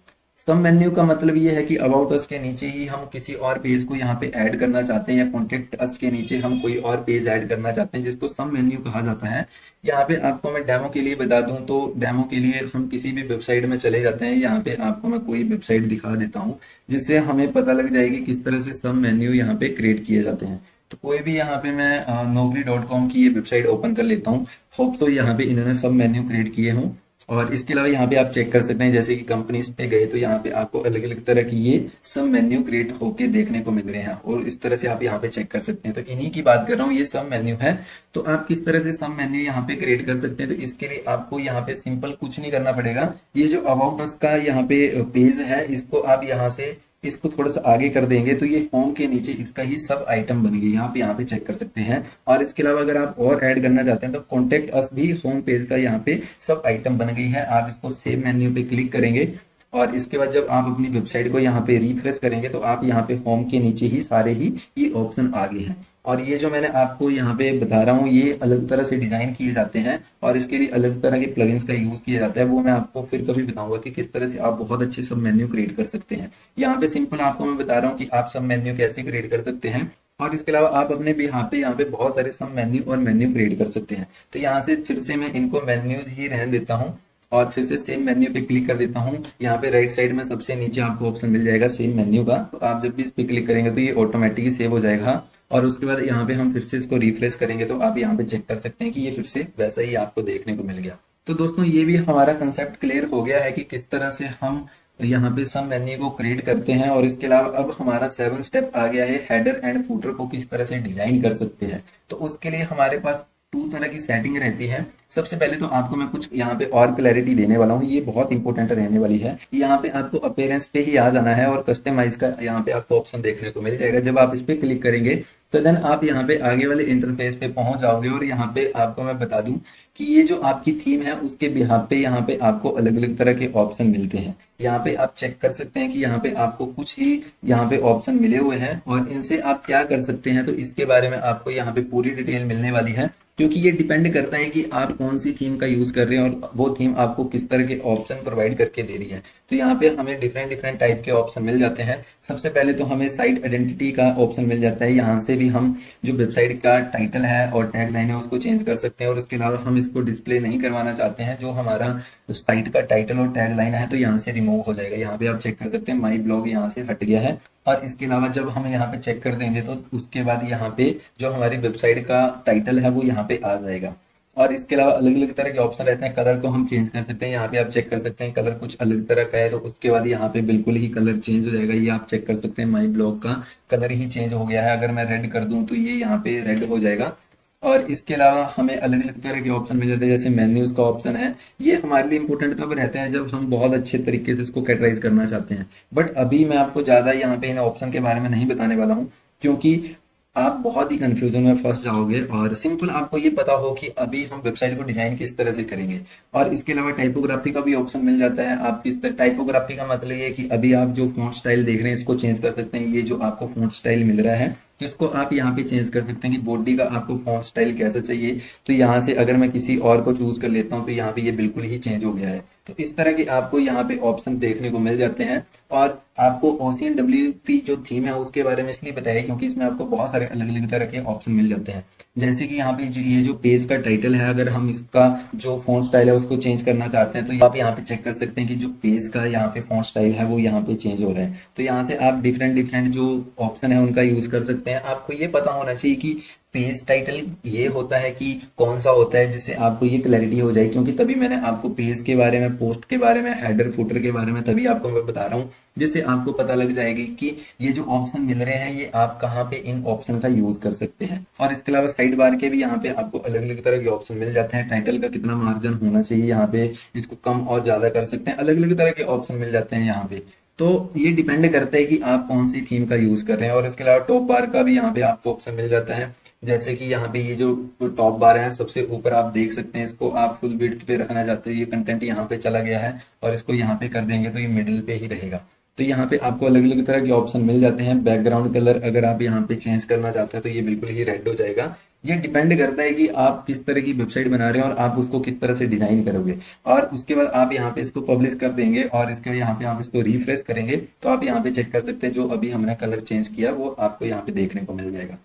सब मेन्यू का मतलब ये है कि अबाउट अस के नीचे ही हम किसी और पेज को यहाँ पे ऐड करना चाहते हैं, या कॉन्टेक्ट अस के नीचे हम कोई और पेज ऐड करना चाहते हैं, जिसको सब मेन्यू कहा जाता है। यहाँ पे आपको मैं डेमो के लिए बता दूं तो डेमो के लिए हम किसी भी वेबसाइट में चले जाते हैं। यहाँ पे आपको मैं कोई वेबसाइट दिखा देता हूँ जिससे हमें पता लग जाएगी किस तरह से सब मेन्यू यहाँ पे क्रिएट किए जाते हैं। तो कोई भी यहाँ पे मैं naukri.com की ये वेबसाइट ओपन कर लेता हूँ। होप तो यहाँ पे इन्होंने सब मेन्यू क्रिएट किए हों। और इसके अलावा यहाँ पे आप चेक कर सकते हैं, जैसे कि कंपनीज पे गए तो यहाँ पे आपको अलग अलग तरह की ये सब मेन्यू क्रिएट होके देखने को मिल रहे हैं, और इस तरह से आप यहाँ पे चेक कर सकते हैं। तो इन्हीं की बात कर रहा हूँ, ये सब मेन्यू है। तो आप किस तरह से सब मेन्यू यहाँ पे क्रिएट कर सकते हैं, तो इसके लिए आपको यहाँ पे सिंपल कुछ नहीं करना पड़ेगा। ये जो अबाउट अस का यहाँ पे पेज है, इसको आप यहाँ से इसको थोड़ा सा आगे कर देंगे तो ये होम के नीचे इसका ही सब आइटम बन गई। यहाँ पे चेक कर सकते हैं। और इसके अलावा अगर आप और ऐड करना चाहते हैं तो कॉन्टेक्ट अस भी होम पेज का यहाँ पे सब आइटम बन गई है। आप इसको सेव मेन्यू पे क्लिक करेंगे और इसके बाद जब आप अपनी वेबसाइट को यहाँ पे रिफ्रेश करेंगे तो आप यहाँ पे होम के नीचे ही सारे ही ये ऑप्शन आ गए हैं। और ये जो मैंने आपको यहाँ पे बता रहा हूँ, ये अलग तरह से डिजाइन किए जाते हैं और इसके लिए अलग तरह के प्लगइन्स का यूज किया जाता है। वो मैं आपको फिर कभी बताऊंगा कि किस तरह से आप बहुत अच्छे सब मेन्यू क्रिएट कर सकते हैं। यहाँ पे सिंपल आपको मैं बता रहा हूँ कि आप सब मेन्यू कैसे क्रिएट कर सकते हैं। और इसके अलावा आप अपने भी यहाँ पे बहुत सारे सब मेन्यू और मेन्यू क्रिएट कर सकते हैं। तो यहाँ से फिर से मैं इनको मेन्यूज ही रहने देता हूँ और फिर से सेम मेन्यू पे क्लिक कर देता हूँ। यहाँ पे राइट साइड में सबसे नीचे आपको ऑप्शन मिल जाएगा सेम मेन्यू का। तो आप जब भी इस पे क्लिक करेंगे तो ये ऑटोमेटिकली सेव हो जाएगा। और उसके बाद यहाँ पे हम फिर से इसको रिफ्रेश करेंगे तो आप यहाँ पे चेक कर सकते हैं कि ये फिर से वैसा ही आपको देखने को मिल गया। तो दोस्तों ये भी हमारा कंसेप्ट क्लियर हो गया है कि किस तरह से हम यहाँ पे सब मेन्यू को क्रिएट करते हैं। और इसके अलावा अब हमारा 7 स्टेप आ गया है, हेडर एंड फूटर को किस तरह से डिजाइन कर सकते हैं। तो उसके लिए हमारे पास 2 तरह की सेटिंग रहती है। सबसे पहले तो आपको मैं कुछ यहाँ पे और क्लैरिटी देने वाला हूँ, ये बहुत इंपॉर्टेंट रहने वाली है। यहाँ पे आपको अपीयरेंस पे ही आ जाना है और कस्टमाइज का यहाँ पे आपको ऑप्शन देखने को मिल जाएगा। जब आप इस पे क्लिक करेंगे तो देन आप यहाँ पे आगे वाले इंटरफेस पे पहुंच जाओगे और यहाँ पे आपको मैं बता दूं कि ये जो आपकी थीम है उसके बिहाफ पे यहाँ पे आपको अलग अलग तरह के ऑप्शन मिलते हैं। यहाँ पे आप चेक कर सकते हैं कि यहाँ पे आपको कुछ ही यहाँ पे ऑप्शन मिले हुए हैं और इनसे आप क्या कर सकते हैं। तो इसके बारे में आपको यहाँ पे पूरी डिटेल मिलने वाली है, क्योंकि ये डिपेंड करता है कि आप कौन सी थीम का यूज कर रहे हैं और वो थीम आपको किस तरह के ऑप्शन प्रोवाइड करके दे रही है। तो यहाँ पे हमें डिफरेंट डिफरेंट टाइप के ऑप्शन मिल जाते हैं। सबसे पहले तो हमें साइट आइडेंटिटी का ऑप्शन मिल जाता है। यहाँ से भी हम जो वेबसाइट का टाइटल है और टैगलाइन है उसको चेंज कर सकते हैं। और उसके अलावा हम इसको डिस्प्ले नहीं करवाना चाहते हैं, जो हमारा साइट का टाइटल और टैगलाइन है तो यहाँ से रिमूव हो जाएगा। यहाँ पे आप चेक कर सकते हैं माई ब्लॉग यहाँ से हट गया है। और इसके अलावा जब हम यहाँ पे चेक कर देंगे तो उसके बाद यहाँ पे जो हमारी वेबसाइट का टाइटल है वो यहाँ पे आ जाएगा। और इसके अलावा अलग अलग तरह के ऑप्शन रहते हैं। कलर को हम चेंज कर सकते हैं। यहाँ पे आप चेक कर सकते हैं कलर कुछ अलग तरह का है तो उसके बाद यहाँ पे बिल्कुल ही कलर चेंज हो जाएगा। ये आप चेक कर सकते हैं माई ब्लॉग का कलर ही चेंज हो गया है। अगर मैं रेड कर दूं तो ये यहाँ पे रेड हो जाएगा। और इसके अलावा हमें अलग अलग तरह के ऑप्शन मिल जाते हैं, जैसे मेन्यूज का ऑप्शन है। ये हमारे लिए इंपॉर्टेंट तब रहते हैं जब हम बहुत अच्छे तरीके से इसको कैटेगराइज करना चाहते हैं। बट अभी मैं आपको ज्यादा यहाँ पे इन ऑप्शन के बारे में नहीं बताने वाला हूँ, क्योंकि आप बहुत ही कंफ्यूजन में फंस जाओगे। और सिंपल आपको ये पता हो कि अभी हम वेबसाइट को डिजाइन किस तरह से करेंगे। और इसके अलावा टाइपोग्राफी का भी ऑप्शन मिल जाता है। आप किस तरह टाइपोग्राफी का मतलब ये है कि अभी आप जो फॉन्ट स्टाइल देख रहे हैं इसको चेंज कर सकते हैं। ये जो आपको फॉन्ट स्टाइल मिल रहा है तो इसको आप यहाँ पे चेंज कर सकते हैं कि बॉडी का आपको फॉन्ट स्टाइल कैसा चाहिए। तो यहाँ से अगर मैं किसी और को चूज कर लेता हूँ तो यहाँ पे ये बिल्कुल ही चेंज हो गया है। तो इस तरह के आपको यहाँ पे ऑप्शन देखने को मिल जाते हैं। और आपको OCNWP जो थीम है उसके बारे में इसलिए बताया क्योंकि इसमें आपको बहुत सारे अलग अलग तरह के ऑप्शन मिल जाते हैं। जैसे कि यहाँ पे ये जो पेज का टाइटल है, अगर हम इसका जो फॉन्ट स्टाइल है उसको चेंज करना चाहते हैं तो आप यहाँ पे चेक कर सकते हैं कि जो पेज का यहाँ पे फॉन्ट स्टाइल है वो यहाँ पे चेंज हो रहा है। तो यहाँ से आप डिफरेंट डिफरेंट जो ऑप्शन है उनका यूज कर सकते हैं। आपको ये पता होना चाहिए कि पेज टाइटल ये होता है कि कौन सा होता है, जिससे आपको ये क्लैरिटी हो जाए। क्योंकि तभी मैंने आपको पेज के बारे में, पोस्ट के बारे में, हेडर फुटर के बारे में तभी आपको मैं बता रहा हूँ, जिससे आपको पता लग जाएगी कि ये जो ऑप्शन मिल रहे हैं ये आप कहाँ पे इन ऑप्शन का यूज कर सकते हैं। और इसके अलावा साइड बार के भी यहाँ पे आपको अलग अलग तरह के ऑप्शन मिल जाते हैं। टाइटल का कितना मार्जिन होना चाहिए, यहाँ पे इसको कम और ज्यादा कर सकते हैं। अलग अलग तरह के ऑप्शन मिल जाते हैं यहाँ पे। तो ये डिपेंड करता है कि आप कौन सी थीम का यूज कर रहे हैं। और इसके अलावा टॉप बार का भी यहाँ पे आपको ऑप्शन मिल जाता है। जैसे कि यहाँ पे ये जो टॉप बार है सबसे ऊपर आप देख सकते हैं, इसको आप फुल विड्थ पे रखना चाहते हो, ये कंटेंट यहाँ पे चला गया है और इसको यहाँ पे कर देंगे तो ये मिडिल पे ही रहेगा। तो यहाँ पे आपको अलग अलग तरह के ऑप्शन मिल जाते हैं। बैकग्राउंड कलर अगर आप यहाँ पे चेंज करना चाहते हैं तो ये बिल्कुल ही रेड हो जाएगा। ये डिपेंड करता है कि आप किस तरह की वेबसाइट बना रहे हैं और आप उसको किस तरह से डिजाइन करोगे। और उसके बाद आप यहाँ पे इसको पब्लिश कर देंगे और इसके यहाँ पे आप इसको रिफ्रेश करेंगे तो आप यहाँ पे चेक कर सकते हैं जो अभी हमने कलर चेंज किया वो आपको यहाँ पे देखने को मिल जाएगा।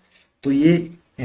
तो ये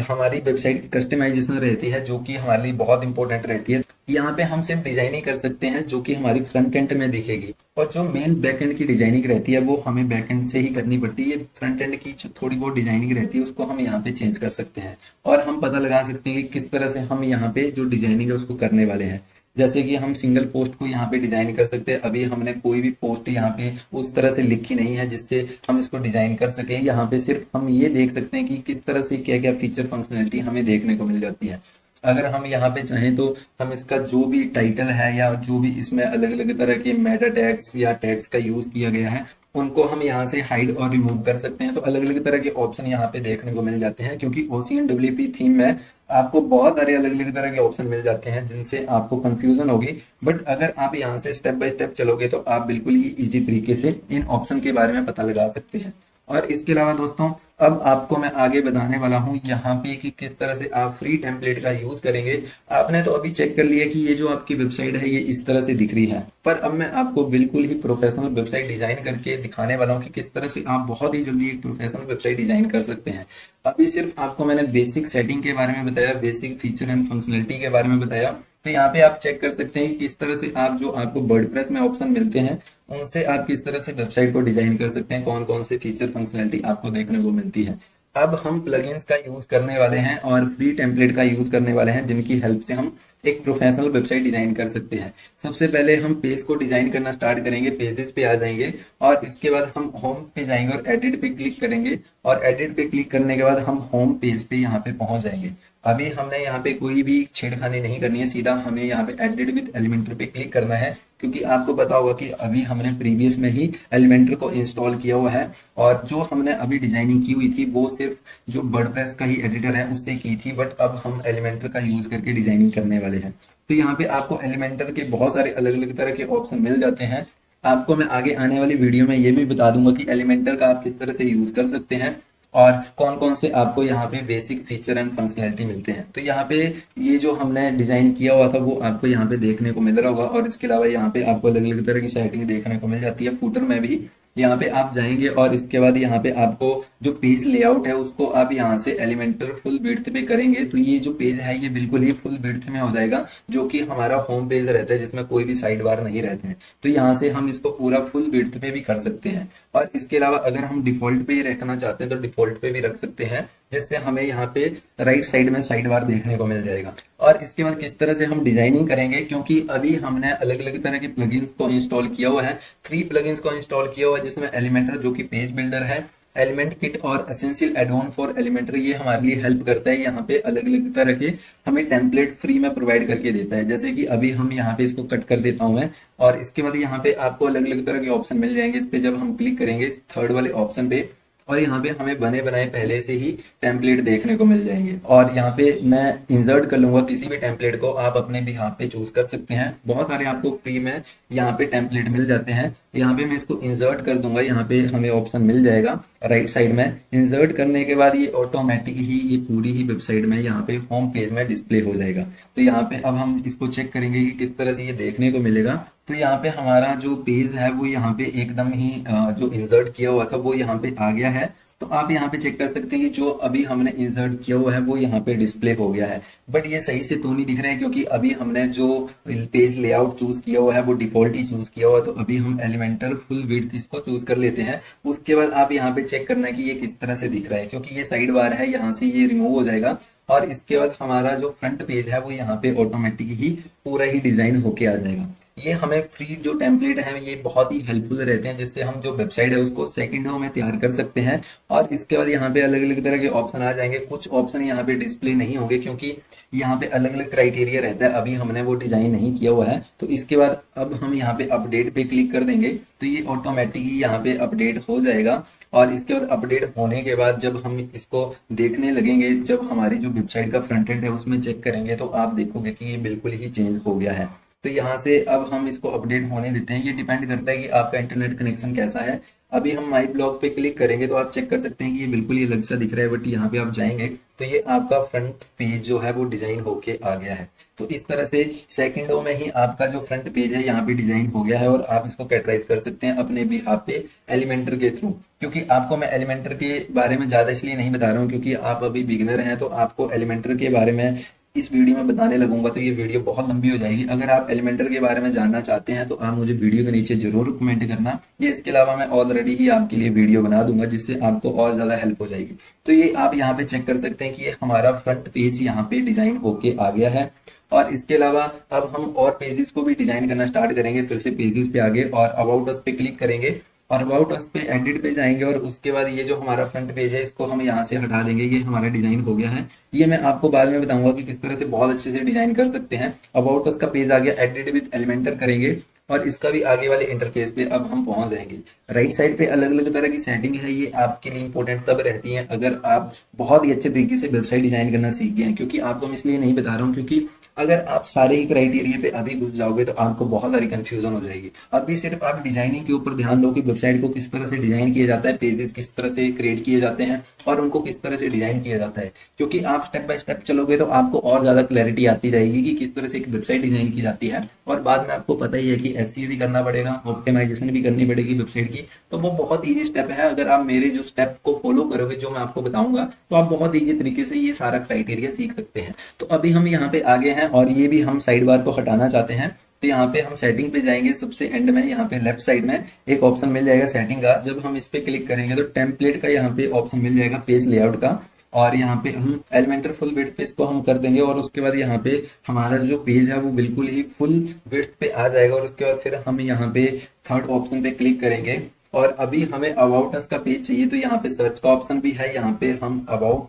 हमारी वेबसाइट की कस्टमाइजेशन रहती है जो कि हमारे लिए बहुत इंपॉर्टेंट रहती है। यहाँ पे हम सिर्फ डिजाइनिंग कर सकते हैं जो कि हमारी फ्रंट एंड में दिखेगी, और जो मेन बैक एंड की डिजाइनिंग रहती है वो हमें बैक एंड से ही करनी पड़ती है। ये फ्रंट एंड की जो थोड़ी बहुत डिजाइनिंग रहती है उसको हम यहाँ पे चेंज कर सकते हैं और हम पता लगा सकते हैं कि किस तरह से हम यहाँ पे जो डिजाइनिंग है उसको करने वाले हैं। जैसे कि हम सिंगल पोस्ट को यहाँ पे डिजाइन कर सकते हैं। अभी हमने कोई भी पोस्ट यहाँ पे उस तरह से लिखी नहीं है जिससे हम इसको डिजाइन कर सके। यहाँ पे सिर्फ हम ये देख सकते हैं कि किस तरह से क्या क्या फीचर फंक्शनलिटी हमें देखने को मिल जाती है। अगर हम यहाँ पे चाहें तो हम इसका जो भी टाइटल है या जो भी इसमें अलग अलग तरह के मेटा टैग्स या टैग्स का यूज किया गया है उनको हम यहाँ से हाइड और रिमूव कर सकते हैं। तो अलग अलग तरह के ऑप्शन यहाँ पे देखने को मिल जाते हैं, क्योंकि OCNWP थीम में आपको बहुत सारे अलग अलग तरह के ऑप्शन मिल जाते हैं जिनसे आपको कंफ्यूजन होगी। बट अगर आप यहाँ से स्टेप बाय स्टेप चलोगे तो आप बिल्कुल ही इजी तरीके से इन ऑप्शन के बारे में पता लगा सकते हैं। और इसके अलावा दोस्तों अब आपको मैं आगे बताने वाला हूं यहाँ पे कि किस तरह से आप फ्री टेम्पलेट का यूज करेंगे। आपने तो अभी चेक कर लिया कि ये जो आपकी वेबसाइट है ये इस तरह से दिख रही है, पर अब मैं आपको बिल्कुल ही प्रोफेशनल वेबसाइट डिजाइन करके दिखाने वाला हूँ कि किस तरह से आप बहुत ही जल्दी एक प्रोफेशनल वेबसाइट डिजाइन कर सकते हैं। अभी सिर्फ आपको मैंने बेसिक सेटिंग के बारे में बताया, बेसिक फीचर एंड फंक्शनलिटी के बारे में बताया। तो यहाँ पे आप चेक कर सकते हैं कि किस तरह से आप जो आपको वर्डप्रेस में ऑप्शन मिलते हैं उनसे आप किस तरह से वेबसाइट को डिजाइन कर सकते हैं, कौन कौन से फीचर फंक्शनलिटी आपको देखने को मिलती है। अब हम प्लगइन्स का यूज करने वाले हैं और फ्री टेम्पलेट का यूज करने वाले हैं जिनकी हेल्प से हम एक प्रोफेशनल वेबसाइट डिजाइन कर सकते हैं। सबसे पहले हम पेज को डिजाइन करना स्टार्ट करेंगे, पेजेस पे आ जाएंगे और इसके बाद हम होम पे जाएंगे और एडिट पे क्लिक करेंगे और एडिट पे क्लिक करने के बाद हम होम पेज पे यहाँ पे पहुंच जाएंगे। अभी हमने यहाँ पे कोई भी छेड़खानी नहीं करनी है, सीधा हमें यहाँ पे एडिट विद एलिमेंटर पे क्लिक करना है, क्योंकि आपको पता होगा कि अभी हमने प्रीवियस में ही एलिमेंटर को इंस्टॉल किया हुआ है और जो हमने अभी डिजाइनिंग की हुई थी वो सिर्फ जो वर्डप्रेस का ही एडिटर है उससे की थी, बट अब हम एलिमेंटर का यूज करके डिजाइनिंग करने वाले हैं। तो यहाँ पे आपको एलिमेंटर के बहुत सारे अलग अलग तरह के ऑप्शन मिल जाते हैं। आपको मैं आगे आने वाली वीडियो में ये भी बता दूंगा कि एलिमेंटर का आप किस तरह से यूज कर सकते हैं और कौन कौन से आपको यहाँ पे बेसिक फीचर एंड फंक्शनलिटी मिलते हैं। तो यहाँ पे ये जो हमने डिजाइन किया हुआ था वो आपको यहाँ पे देखने को मिल रहा होगा और इसके अलावा यहाँ पे आपको अलग अलग तरह की सेटिंग देखने को मिल जाती है। फूटर में भी यहाँ पे आप जाएंगे और इसके बाद यहाँ पे आपको जो पेज लेआउट है उसको आप यहाँ से एलिमेंटर फुल विड्थ पे करेंगे तो ये जो पेज है ये बिल्कुल ही फुल विड्थ में हो जाएगा, जो कि हमारा होम पेज रहता है जिसमें कोई भी साइड बार नहीं रहते हैं। तो यहाँ से हम इसको पूरा फुल विड्थ पे भी कर सकते हैं और इसके अलावा अगर हम डिफॉल्ट पे ही रखना चाहते हैं तो डिफॉल्ट पे भी रख सकते हैं, जिससे हमें यहाँ पे राइट साइड में साइड बार देखने को मिल जाएगा। और इसके बाद किस तरह से हम डिजाइनिंग करेंगे, क्योंकि अभी हमने अलग अलग तरह के प्लगइन्स को इंस्टॉल किया हुआ है। 3 प्लगइन्स को इंस्टॉल किया हुआ है जिसमें एलिमेंटर जो कि पेज बिल्डर है, एलिमेंट किट और एसेंशियल एडऑन फॉर एलिमेंटर ये हमारे लिए हेल्प करता है। यहाँ पे अलग अलग तरह के हमें टेम्पलेट फ्री में प्रोवाइड करके देता है। जैसे कि अभी हम यहाँ पे इसको कट कर देता हूँ मैं और इसके बाद यहाँ पे आपको अलग अलग तरह के ऑप्शन मिल जाएंगे। इस पे जब हम क्लिक करेंगे इस थर्ड वाले ऑप्शन पे और यहाँ पे हमें बने बनाए पहले से ही टेम्पलेट देखने को मिल जाएंगे और यहाँ पे मैं इंसर्ट कर लूंगा किसी भी टेम्पलेट को, आप अपने भी यहाँ पे चूज कर सकते हैं। बहुत सारे आपको फ्री में यहाँ पे टेम्पलेट मिल जाते हैं। यहाँ पे मैं इसको इंसर्ट कर दूंगा, यहाँ पे हमें ऑप्शन मिल जाएगा राइट साइड में। इंसर्ट करने के बाद ये ऑटोमेटिक ही ये पूरी ही वेबसाइट में यहाँ पे होम पेज में डिस्प्ले हो जाएगा। तो यहाँ पे अब हम इसको चेक करेंगे कि किस तरह से ये देखने को मिलेगा। तो यहाँ पे हमारा जो पेज है वो यहाँ पे एकदम ही जो इंसर्ट किया हुआ था वो यहाँ पे आ गया है। तो आप यहाँ पे चेक कर सकते हैं कि जो अभी हमने इंसर्ट किया हुआ है वो यहाँ पे डिस्प्ले हो गया है, बट ये सही से तो नहीं दिख रहा है क्योंकि अभी हमने जो पेज लेआउट चूज किया हुआ है वो डिफॉल्ट ही चूज किया हुआ है। तो अभी हम एलिमेंटर फुल विड्थ इसको चूज कर लेते हैं। उसके बाद आप यहाँ पे चेक करना है कि ये किस तरह से दिख रहा है, क्योंकि ये साइड बार है यहाँ से ये रिमूव हो जाएगा और इसके बाद हमारा जो फ्रंट पेज है वो यहाँ पे ऑटोमेटिक ही पूरा ही डिजाइन होके आ जाएगा। ये हमें फ्री जो टेम्पलेट है ये बहुत ही हेल्पफुल रहते हैं, जिससे हम जो वेबसाइट है उसको सेकंडों में तैयार कर सकते हैं। और इसके बाद यहाँ पे अलग अलग तरह के ऑप्शन आ जाएंगे। कुछ ऑप्शन यहाँ पे डिस्प्ले नहीं होंगे क्योंकि यहाँ पे अलग अलग क्राइटेरिया रहता है, अभी हमने वो डिजाइन नहीं किया हुआ है। तो इसके बाद अब हम यहाँ पे अपडेट पे क्लिक कर देंगे तो ये ऑटोमेटिकली यहाँ पे अपडेट हो जाएगा। और इसके बाद अपडेट होने के बाद जब हम इसको देखने लगेंगे, जब हमारी जो वेबसाइट का फ्रंट एंड है उसमें चेक करेंगे तो आप देखोगे कि ये बिल्कुल ही चेंज हो गया है। तो यहाँ से अब हम इसको अपडेट होने देते हैं। ये डिपेंड करता है कि आपका इंटरनेट कनेक्शन कैसा है। अभी हम माई ब्लॉग पे क्लिक करेंगे तो आप चेक कर सकते हैं कि ये बिल्कुल ही अलग सा दिख रहा है, बट यहाँ पे आप जाएंगे तो ये आपका फ्रंट पेज जो है वो डिजाइन होके आ गया है। तो इस तरह से सेकंडों में ही आपका जो फ्रंट पेज है यहाँ पे डिजाइन हो गया है और आप इसको कैटराइज कर सकते हैं अपने बिहाफ पे एलिमेंटर के थ्रू। क्योंकि आपको मैं एलिमेंटर के बारे में ज्यादा इसलिए नहीं बता रहा हूँ क्योंकि आप अभी बिगिनर हैं, तो आपको एलिमेंटर के बारे में इस वीडियो में बताने लगूंगा तो ये वीडियो बहुत लंबी हो जाएगी। अगर आप एलिमेंटर के बारे में जानना चाहते हैं तो आप मुझे वीडियो के नीचे जरूर कमेंट करना। ये इसके अलावा मैं ऑलरेडी ही आपके लिए वीडियो बना दूंगा जिससे आपको और ज्यादा हेल्प हो जाएगी। तो ये आप यहाँ पे चेक कर सकते हैं कि ये हमारा फ्रंट पेज यहाँ पे डिजाइन होके आ गया है। और इसके अलावा अब हम और पेजेस को भी डिजाइन करना स्टार्ट करेंगे। फिर से पेजेस पे आगे और अबाउट अस पे क्लिक करेंगे और अबाउट अस पे एडिट पे जाएंगे और उसके बाद ये जो हमारा फ्रंट पेज है इसको हम यहाँ से हटा देंगे। ये हमारा डिजाइन हो गया है। ये मैं आपको बाद में बताऊंगा कि किस तरह से बहुत अच्छे से डिजाइन कर सकते हैं। अबाउट अस का पेज आ गया, एडिट विद एलिमेंटर करेंगे और इसका भी आगे वाले इंटरफेस पे अब हम पहुंच जाएंगे। राइट साइड पे अलग अलग तरह की सेटिंग है, ये आपके लिए इंपॉर्टेंट तब रहती है अगर आप बहुत ही अच्छे तरीके से वेबसाइट डिजाइन करना सीख गए हैं। क्योंकि आपको मैं इसलिए नहीं बता रहा हूँ क्योंकि अगर आप सारे ही क्राइटेरिया पे अभी घुस जाओगे तो आपको बहुत सारी कंफ्यूजन हो जाएगी। अभी सिर्फ आप डिजाइनिंग के ऊपर ध्यान दो कि वेबसाइट को किस तरह से डिजाइन किया जाता है, पेजेस किस तरह से क्रिएट किए जाते हैं और उनको किस तरह से डिजाइन किया जाता है। क्योंकि आप स्टेप बाय स्टेप चलोगे तो आपको और ज्यादा क्लैरिटी आती जाएगी कि किस तरह से एक वेबसाइट डिजाइन की जाती है। और बाद में आपको पता ही है कि एसईओ भी करना पड़ेगा, ऑप्टिमाइजेशन भी करनी पड़ेगी वेबसाइट की। तो वो बहुत ईजी स्टेप है। अगर आप मेरे जो स्टेप को फॉलो करोगे जो मैं आपको बताऊंगा तो आप बहुत ईजी तरीके से ये सारा क्राइटेरिया सीख सकते हैं। तो अभी हम यहाँ पे आगे हैं और ये भी हम साइड बार को हटाना चाहते हैं। तो यहाँ पे हम सेटिंग पे जाएंगे, सबसे एंड में यहाँ पे लेफ्ट साइड में एक ऑप्शन मिल जाएगा सेटिंग का। जब हम इस पे क्लिक करेंगे तो टेम्पलेट का यहाँ पे ऑप्शन मिल जाएगा पेज लेआउट का और यहाँ पे हम एलिमेंटर फुल विड्थ पे इसको हम कर देंगे और उसके बाद यहाँ पे हमारा जो पेज है वो बिल्कुल ही फुल विड्थ पे आ जाएगा। और उसके बाद फिर हम यहाँ पे थर्ड ऑप्शन पे क्लिक करेंगे और अभी हमें अबाउट अस का पेज चाहिए तो यहाँ पे सर्च का ऑप्शन भी है, यहाँ पे हम अबाउट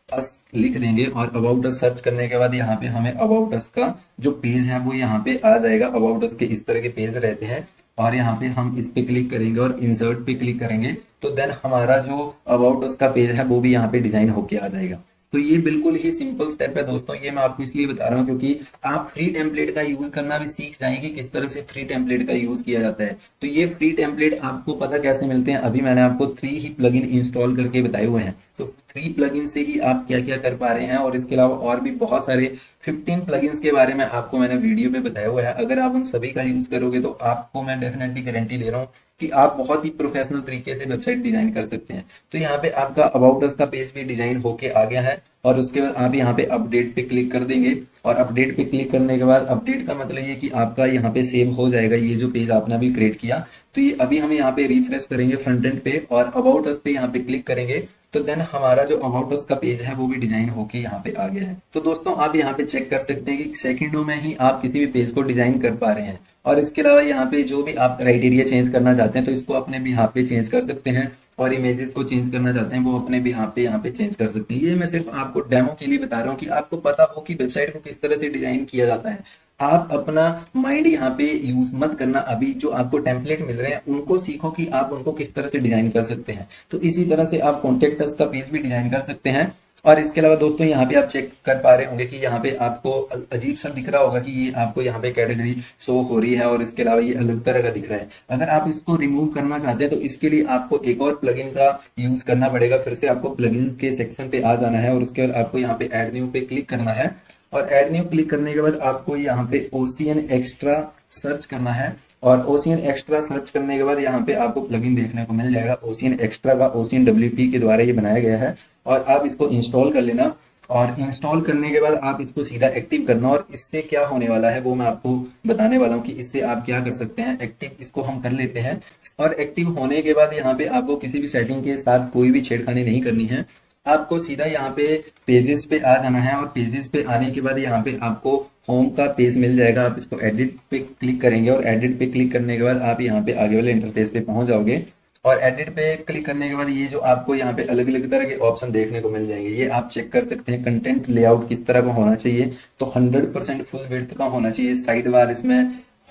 अस लिख देंगे और अबाउट अस सर्च करने के बाद यहाँ पे हमें अबाउट अस का जो पेज है वो यहाँ पे आ जाएगा। अबाउट अस के इस तरह के पेज रहते हैं और यहाँ पे हम इस पे क्लिक करेंगे और इंसर्ट पे क्लिक करेंगे तो देन हमारा जो अबाउट अस का पेज है वो भी यहाँ पे डिजाइन होके आ जाएगा। तो ये बिल्कुल ही सिंपल स्टेप है दोस्तों। ये मैं आपको इसलिए बता रहा हूँ क्योंकि आप फ्री टेम्पलेट का यूज करना भी सीख जाएंगे किस तरह से फ्री टेम्पलेट का यूज किया जाता है। तो ये फ्री टेम्पलेट आपको पता कैसे मिलते हैं, अभी मैंने आपको 3 ही प्लगइन इंस्टॉल करके बताए हुए हैं। तो 3 प्लगइन से ही आप क्या क्या कर पा रहे हैं और इसके अलावा और भी बहुत सारे 15 प्लगइन्स के बारे में आपको मैंने वीडियो में बताया हुआ है। अगर आप उन सभी का यूज करोगे तो आपको मैं डेफिनेटली गारंटी दे रहा हूँ कि आप बहुत ही प्रोफेशनल तरीके से वेबसाइट डिजाइन कर सकते हैं। तो यहाँ पे आपका अबाउट अस का पेज भी डिजाइन होके आ गया है और उसके बाद आप यहाँ पे अपडेट पे क्लिक कर देंगे और अपडेट पे क्लिक करने के बाद अपडेट का मतलब ये कि आपका यहाँ पे सेव हो जाएगा ये जो पेज आपने अभी क्रिएट किया। तो ये अभी हम यहाँ पे रिफ्रेश करेंगे फ्रंट एंड पे और अबाउट अस पे यहाँ पे क्लिक करेंगे तो देन हमारा जो अबाउट अस का पेज है वो भी डिजाइन होके यहाँ पे आ गया है। तो दोस्तों आप यहाँ पे चेक कर सकते हैं कि सेकंडों में ही आप किसी भी पेज को डिजाइन कर पा रहे हैं। और इसके अलावा यहाँ पे जो भी आप क्राइटेरिया चेंज करना चाहते हैं तो इसको अपने भी यहाँ पे चेंज कर सकते हैं और इमेजेस को चेंज करना चाहते हैं वो अपने भी यहाँ पे चेंज कर सकते हैं। ये मैं सिर्फ आपको डेमो के लिए बता रहा हूँ कि आपको पता हो कि वेबसाइट को किस तरह से डिजाइन किया जाता है। आप अपना माइंड यहाँ पे यूज मत करना, अभी जो आपको टेम्पलेट मिल रहे हैं उनको सीखो कि आप उनको किस तरह से डिजाइन कर सकते हैं। तो इसी तरह से आप कॉन्टेक्ट अस का पेज भी डिजाइन कर सकते हैं। और इसके अलावा दोस्तों यहाँ पे आप चेक कर पा रहे होंगे कि यहाँ पे आपको अजीब सा दिख रहा होगा कि ये आपको यहाँ पे कैटेगरी शो हो रही है और इसके अलावा ये अलग तरह का दिख रहा है। अगर आप इसको रिमूव करना चाहते हैं तो इसके लिए आपको एक और प्लगइन का यूज करना पड़ेगा। फिर से आपको प्लगइन के सेक्शन पे आ जाना है और उसके बाद आपको यहाँ पे ऐड न्यू पे क्लिक करना है और ऐड न्यू क्लिक करने के बाद आपको यहाँ पे ओशियन एक्स्ट्रा सर्च करना है और ओशियन एक्स्ट्रा सर्च करने के बाद यहाँ पे आपको प्लगइन देखने को मिल जाएगा ओशियन एक्स्ट्रा का। ओशियन WP के द्वारा ये बनाया गया है और आप इसको इंस्टॉल कर लेना और इंस्टॉल करने के बाद आप इसको सीधा एक्टिव करना। और इससे क्या होने वाला है वो मैं आपको बताने वाला हूँ कि इससे आप क्या कर सकते हैं। एक्टिव इसको हम कर लेते हैं और एक्टिव होने के बाद यहाँ पे आपको किसी भी सेटिंग के साथ कोई भी छेड़खानी नहीं करनी है। आपको सीधा यहाँ पे पेजेस पे आ जाना है और पेजेस पे आने के बाद यहाँ पे आपको होम का पेज मिल जाएगा। आप इसको एडिट पे क्लिक करेंगे और एडिट पे क्लिक करने के बाद आप यहाँ पे आगे वाले इंटरफेस पे पहुंच जाओगे। और एडिट पे क्लिक करने के बाद ये जो आपको यहाँ पे अलग अलग तरह के ऑप्शन देखने को मिल जाएंगे, ये आप चेक कर सकते हैं। कंटेंट लेआउट किस तरह का होना चाहिए, तो 100% फुल विड्थ का होना चाहिए। साइड बार इसमें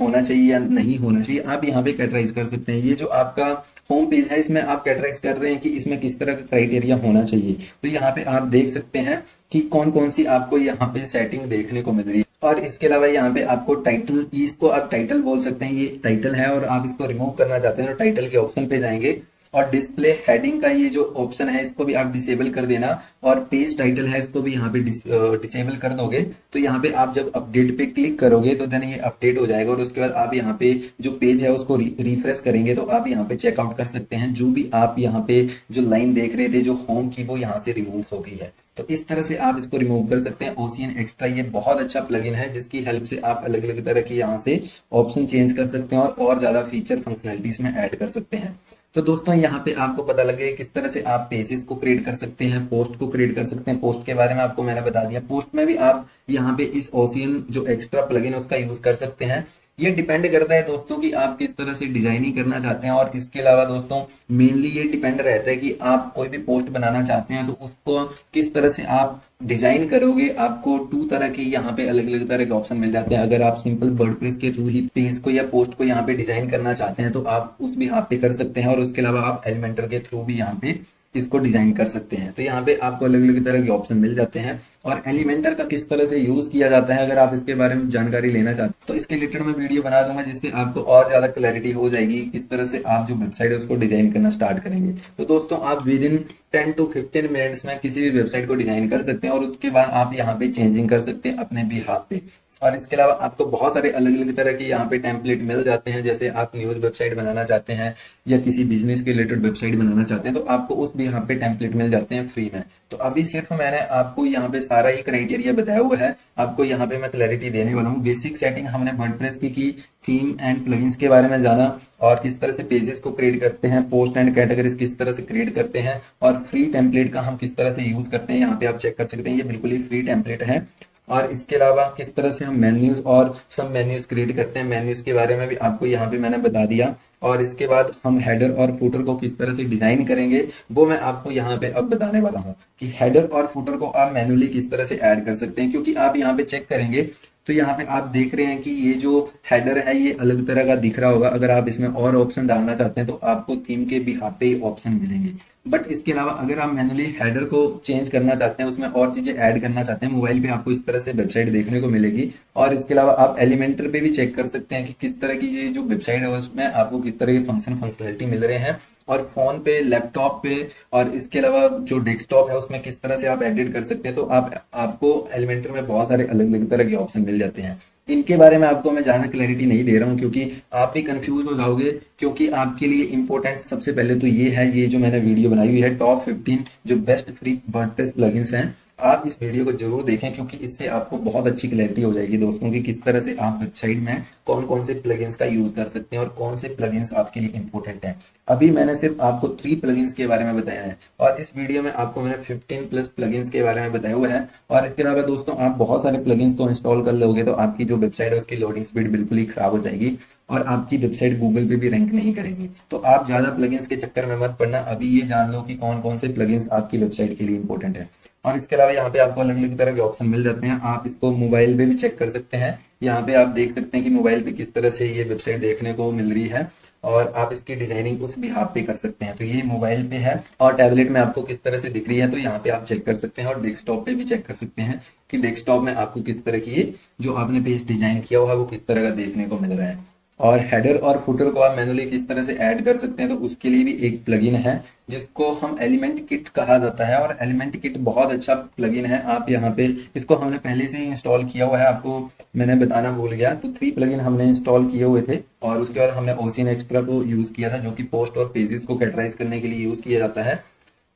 होना चाहिए या नहीं होना चाहिए, आप यहाँ पे कैटेगराइज कर सकते हैं। ये जो आपका होम पेज है इसमें आप कैटेगराइज कर रहे हैं कि इसमें किस तरह का क्राइटेरिया होना चाहिए। तो यहाँ पे आप देख सकते हैं कि कौन कौन सी आपको यहाँ पे सेटिंग देखने को मिल रही है। और इसके अलावा यहाँ पे आपको टाइटल, इसको आप टाइटल बोल सकते हैं, ये टाइटल है और आप इसको रिमूव करना चाहते हैं तो टाइटल के ऑप्शन पे जाएंगे। और डिस्प्ले हेडिंग का ये जो ऑप्शन है इसको भी आप डिसेबल कर देना। और पेज टाइटल है इसको भी यहाँ पे डिसेबल कर दोगे। तो यहाँ पे आप जब अपडेट पे क्लिक करोगे तो देन ये अपडेट हो जाएगा और उसके बाद आप यहाँ पे जो पेज है उसको रिफ्रेश करेंगे तो आप यहाँ पे चेकआउट कर सकते हैं। जो भी आप यहाँ पे जो लाइन देख रहे थे जो होम की, वो यहाँ से रिमूव हो गई है। तो इस तरह से आप इसको रिमूव कर सकते हैं। ओशियन एक्स्ट्रा ये बहुत अच्छा प्लगइन है जिसकी हेल्प से आप अलग अलग तरह की यहाँ से ऑप्शन चेंज कर सकते हैं और ज्यादा फीचर फंक्शनलिटीज में ऐड कर सकते हैं। तो दोस्तों यहाँ पे आपको पता लग गया किस तरह से आप पेजेस को क्रिएट कर सकते हैं, पोस्ट को क्रिएट कर सकते हैं। पोस्ट के बारे में आपको मैंने बता दिया। पोस्ट में भी आप यहाँ पे इस ओशियन जो एक्स्ट्रा प्लगइन उसका यूज कर सकते हैं। ये डिपेंड करता है दोस्तों कि आप किस तरह से डिजाइनिंग करना चाहते हैं। और इसके अलावा दोस्तों मेनली ये डिपेंड रहता है कि आप कोई भी पोस्ट बनाना चाहते हैं तो उसको किस तरह से आप डिजाइन करोगे। आपको 2 तरह के यहाँ पे अलग अलग तरह के ऑप्शन मिल जाते हैं। अगर आप सिंपल वर्डप्रेस के थ्रू ही पेज को या पोस्ट को यहाँ पे डिजाइन करना चाहते हैं तो आप उस भी यहाँ पे कर सकते हैं। और उसके अलावा आप एलिमेंटर के थ्रू भी यहाँ पे इसको डिजाइन कर सकते हैं। तो यहाँ पे आपको अलग अलग तरह के ऑप्शन मिल जाते हैं। और एलिमेंटर का किस तरह से यूज किया जाता है, अगर आप इसके बारे में जानकारी लेना चाहते हैं तो इसके रिलेटेड मैं वीडियो बना दूंगा जिससे आपको और ज्यादा क्लैरिटी हो जाएगी किस तरह से आप जो वेबसाइट है उसको डिजाइन करना स्टार्ट करेंगे। तो दोस्तों आप विद इन 10 to 15 मिनट्स में किसी भी वेबसाइट को डिजाइन कर सकते हैं और उसके बाद आप यहाँ पे चेंजिंग कर सकते हैं अपने बिहाफ पे। और इसके अलावा आपको बहुत सारे अलग अलग तरह के यहाँ पे टेम्पलेट मिल जाते हैं। जैसे आप न्यूज वेबसाइट बनाना चाहते हैं या किसी बिजनेस के रिलेटेड वेबसाइट बनाना चाहते हैं तो आपको उस भी यहाँ पे टेम्पलेट मिल जाते हैं फ्री में। तो अभी सिर्फ मैंने आपको यहाँ पे सारा ही क्राइटेरिया बताया हुआ है, आपको यहाँ पे मैं क्लैरिटी देने वाला हूँ। बेसिक सेटिंग हमने वर्डप्रेस की थीम एंड प्लगइन्स के बारे में जाना और किस तरह से पेजेस को क्रिएट करते हैं, पोस्ट एंड कैटेगरीज किस तरह से क्रिएट करते हैं और फ्री टेम्पलेट का हम किस तरह से यूज करते हैं। यहाँ पे आप चेक कर सकते हैं, ये बिल्कुल ही फ्री टेम्पलेट है। और इसके अलावा किस तरह से हम मेन्यूज और सब मेन्यूज क्रिएट करते हैं, मेन्यूज के बारे में भी आपको यहाँ पे मैंने बता दिया। और इसके बाद हम हेडर और फुटर को किस तरह से डिजाइन करेंगे वो मैं आपको यहाँ पे अब बताने वाला हूँ कि हेडर और फुटर को आप मैन्युअली किस तरह से ऐड कर सकते हैं। क्योंकि आप यहाँ पे चेक करेंगे तो यहाँ पे आप देख रहे हैं कि ये जो हेडर है ये अलग तरह का दिख रहा होगा। अगर आप इसमें और ऑप्शन डालना चाहते हैं तो आपको थीम के बिहाफ पे ही ऑप्शन मिलेंगे। बट इसके अलावा अगर आप मैन्युअली हेडर को चेंज करना चाहते हैं, उसमें और चीजें ऐड करना चाहते हैं, मोबाइल पे आपको इस तरह से वेबसाइट देखने को मिलेगी। और इसके अलावा आप एलिमेंटर पे भी चेक कर सकते हैं कि किस तरह की ये जो वेबसाइट है उसमें आपको किस तरह के फंक्शनलिटी मिल रहे हैं। और फोन पे, लैपटॉप पे और इसके अलावा जो डेस्कटॉप है उसमें किस तरह से आप एडिट कर सकते हैं। तो आपको एलिमेंटर में बहुत सारे अलग अलग तरह के ऑप्शन मिल जाते हैं। इनके बारे में आपको मैं ज्यादा क्लैरिटी नहीं दे रहा हूं क्योंकि आप भी कंफ्यूज हो जाओगे। क्योंकि आपके लिए इंपॉर्टेंट सबसे पहले तो ये है, ये जो मैंने वीडियो बनाई हुई है टॉप 15 जो बेस्ट फ्री वर्डप्रेस प्लगइन्स हैं, आप इस वीडियो को जरूर देखें क्योंकि इससे आपको बहुत अच्छी क्लैरिटी हो जाएगी दोस्तों कि किस तरह से आप वेबसाइट में कौन कौन से प्लगइन्स का यूज कर सकते हैं और कौन से प्लगइन्स आपके लिए इंपॉर्टेंट हैं। अभी मैंने सिर्फ आपको 3 प्लगइन्स के बारे में बताया है और इस वीडियो में आपको मैंने 15+ प्लगइन्स के बारे में बताया हुआ है। और इसके अलावा दोस्तों आप बहुत सारे प्लगइन्स को इंस्टॉल कर लोगे तो आपकी जो वेबसाइट है उसकी लोडिंग स्पीड बिल्कुल ही खराब हो जाएगी और आपकी वेबसाइट गूगल पे भी रैंक नहीं करेगी। तो आप ज्यादा प्लगइन्स के चक्कर में मत पड़ना, अभी ये जान लो कि कौन कौन से प्लगइन्स आपकी वेबसाइट के लिए इंपॉर्टेंट है। और इसके अलावा यहाँ पे आपको अलग अलग तरह के ऑप्शन मिल जाते हैं, आप इसको मोबाइल पे भी चेक कर सकते हैं। यहाँ पे आप देख सकते हैं कि मोबाइल पे किस तरह से ये वेबसाइट देखने को मिल रही है और आप इसकी डिजाइनिंग उस बिहाफ पे कर सकते हैं। तो ये मोबाइल पे है और टैबलेट में आपको किस तरह से दिख रही है तो यहाँ पे आप चेक कर सकते हैं। और डेस्कटॉप पे भी चेक कर सकते हैं कि डेस्कटॉप में आपको किस तरह की ये जो आपने पेज डिजाइन किया हुआ है वो किस तरह का देखने को मिल रहा है। और हेडर और फुटर को आप मैनुअली किस तरह से ऐड कर सकते हैं तो उसके लिए भी एक प्लगइन है जिसको हम एलिमेंट किट कहा जाता है। और एलिमेंट किट बहुत अच्छा प्लगइन है। आप यहाँ पे इसको हमने पहले से ही इंस्टॉल किया हुआ है, आपको मैंने बताना भूल गया। तो 3 प्लगइन हमने इंस्टॉल किए हुए थे और उसके बाद हमने ओशियन एक्स्ट्रा को यूज किया था जो कि पोस्ट और पेजेस को कैटेगराइज करने के लिए यूज किया जाता है।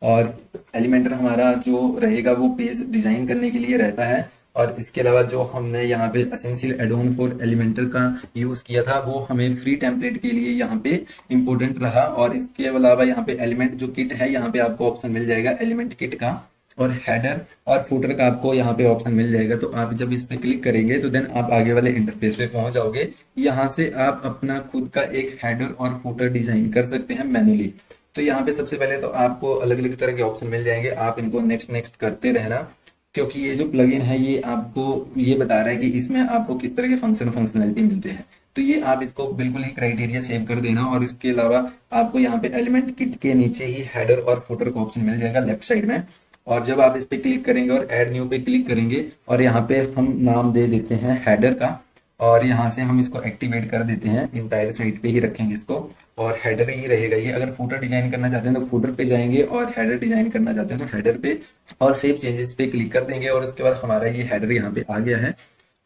और एलिमेंटर हमारा जो रहेगा वो पेज डिजाइन करने के लिए रहता है। और इसके अलावा जो हमने यहाँ पे एसेंशियल एडोन फॉर एलिमेंटर का यूज किया था वो हमें फ्री टेम्पलेट के लिए यहाँ पे इंपॉर्टेंट रहा। और इसके अलावा यहाँ पे एलिमेंट जो किट है यहाँ पे आपको ऑप्शन मिल जाएगा एलिमेंट किट का। और हेडर और फुटर का आपको यहाँ पे ऑप्शन मिल जाएगा। तो आप जब इस पे क्लिक करेंगे तो देन आप आगे वाले इंटरफेस पे पहुंच जाओगे। यहाँ से आप अपना खुद का एक हेडर और फुटर डिजाइन कर सकते हैं मैन्युअली। तो यहाँ पे सबसे पहले तो आपको अलग अलग तरह के ऑप्शन मिल जाएंगे, आप इनको नेक्स्ट नेक्स्ट करते रहना, क्योंकि ये जो प्लगइन है ये आपको ये बता रहा है कि इसमें आपको किस तरह के फंक्शनलिटी मिलते हैं। तो ये आप इसको बिल्कुल ही क्राइटेरिया सेव कर देना। और इसके अलावा आपको यहाँ पे एलिमेंट किट के नीचे ही हेडर और फुटर का ऑप्शन मिल जाएगा लेफ्ट साइड में। और जब आप इस पे क्लिक करेंगे और ऐड न्यू पे क्लिक करेंगे और यहाँ पे हम नाम दे देते हैं हेडर का, और यहाँ से हम इसको एक्टिवेट कर देते हैं, इंटायर साइड पे ही रखेंगे इसको और हेडर ही रहेगा ये। अगर फुटर डिजाइन करना चाहते हैं तो फुटर पे जाएंगे, और हेडर डिजाइन करना चाहते हैं तो हेडर पे और सेव चेंजेस पे क्लिक कर देंगे। और उसके बाद हमारा ये हेडर यहाँ पे आ गया है।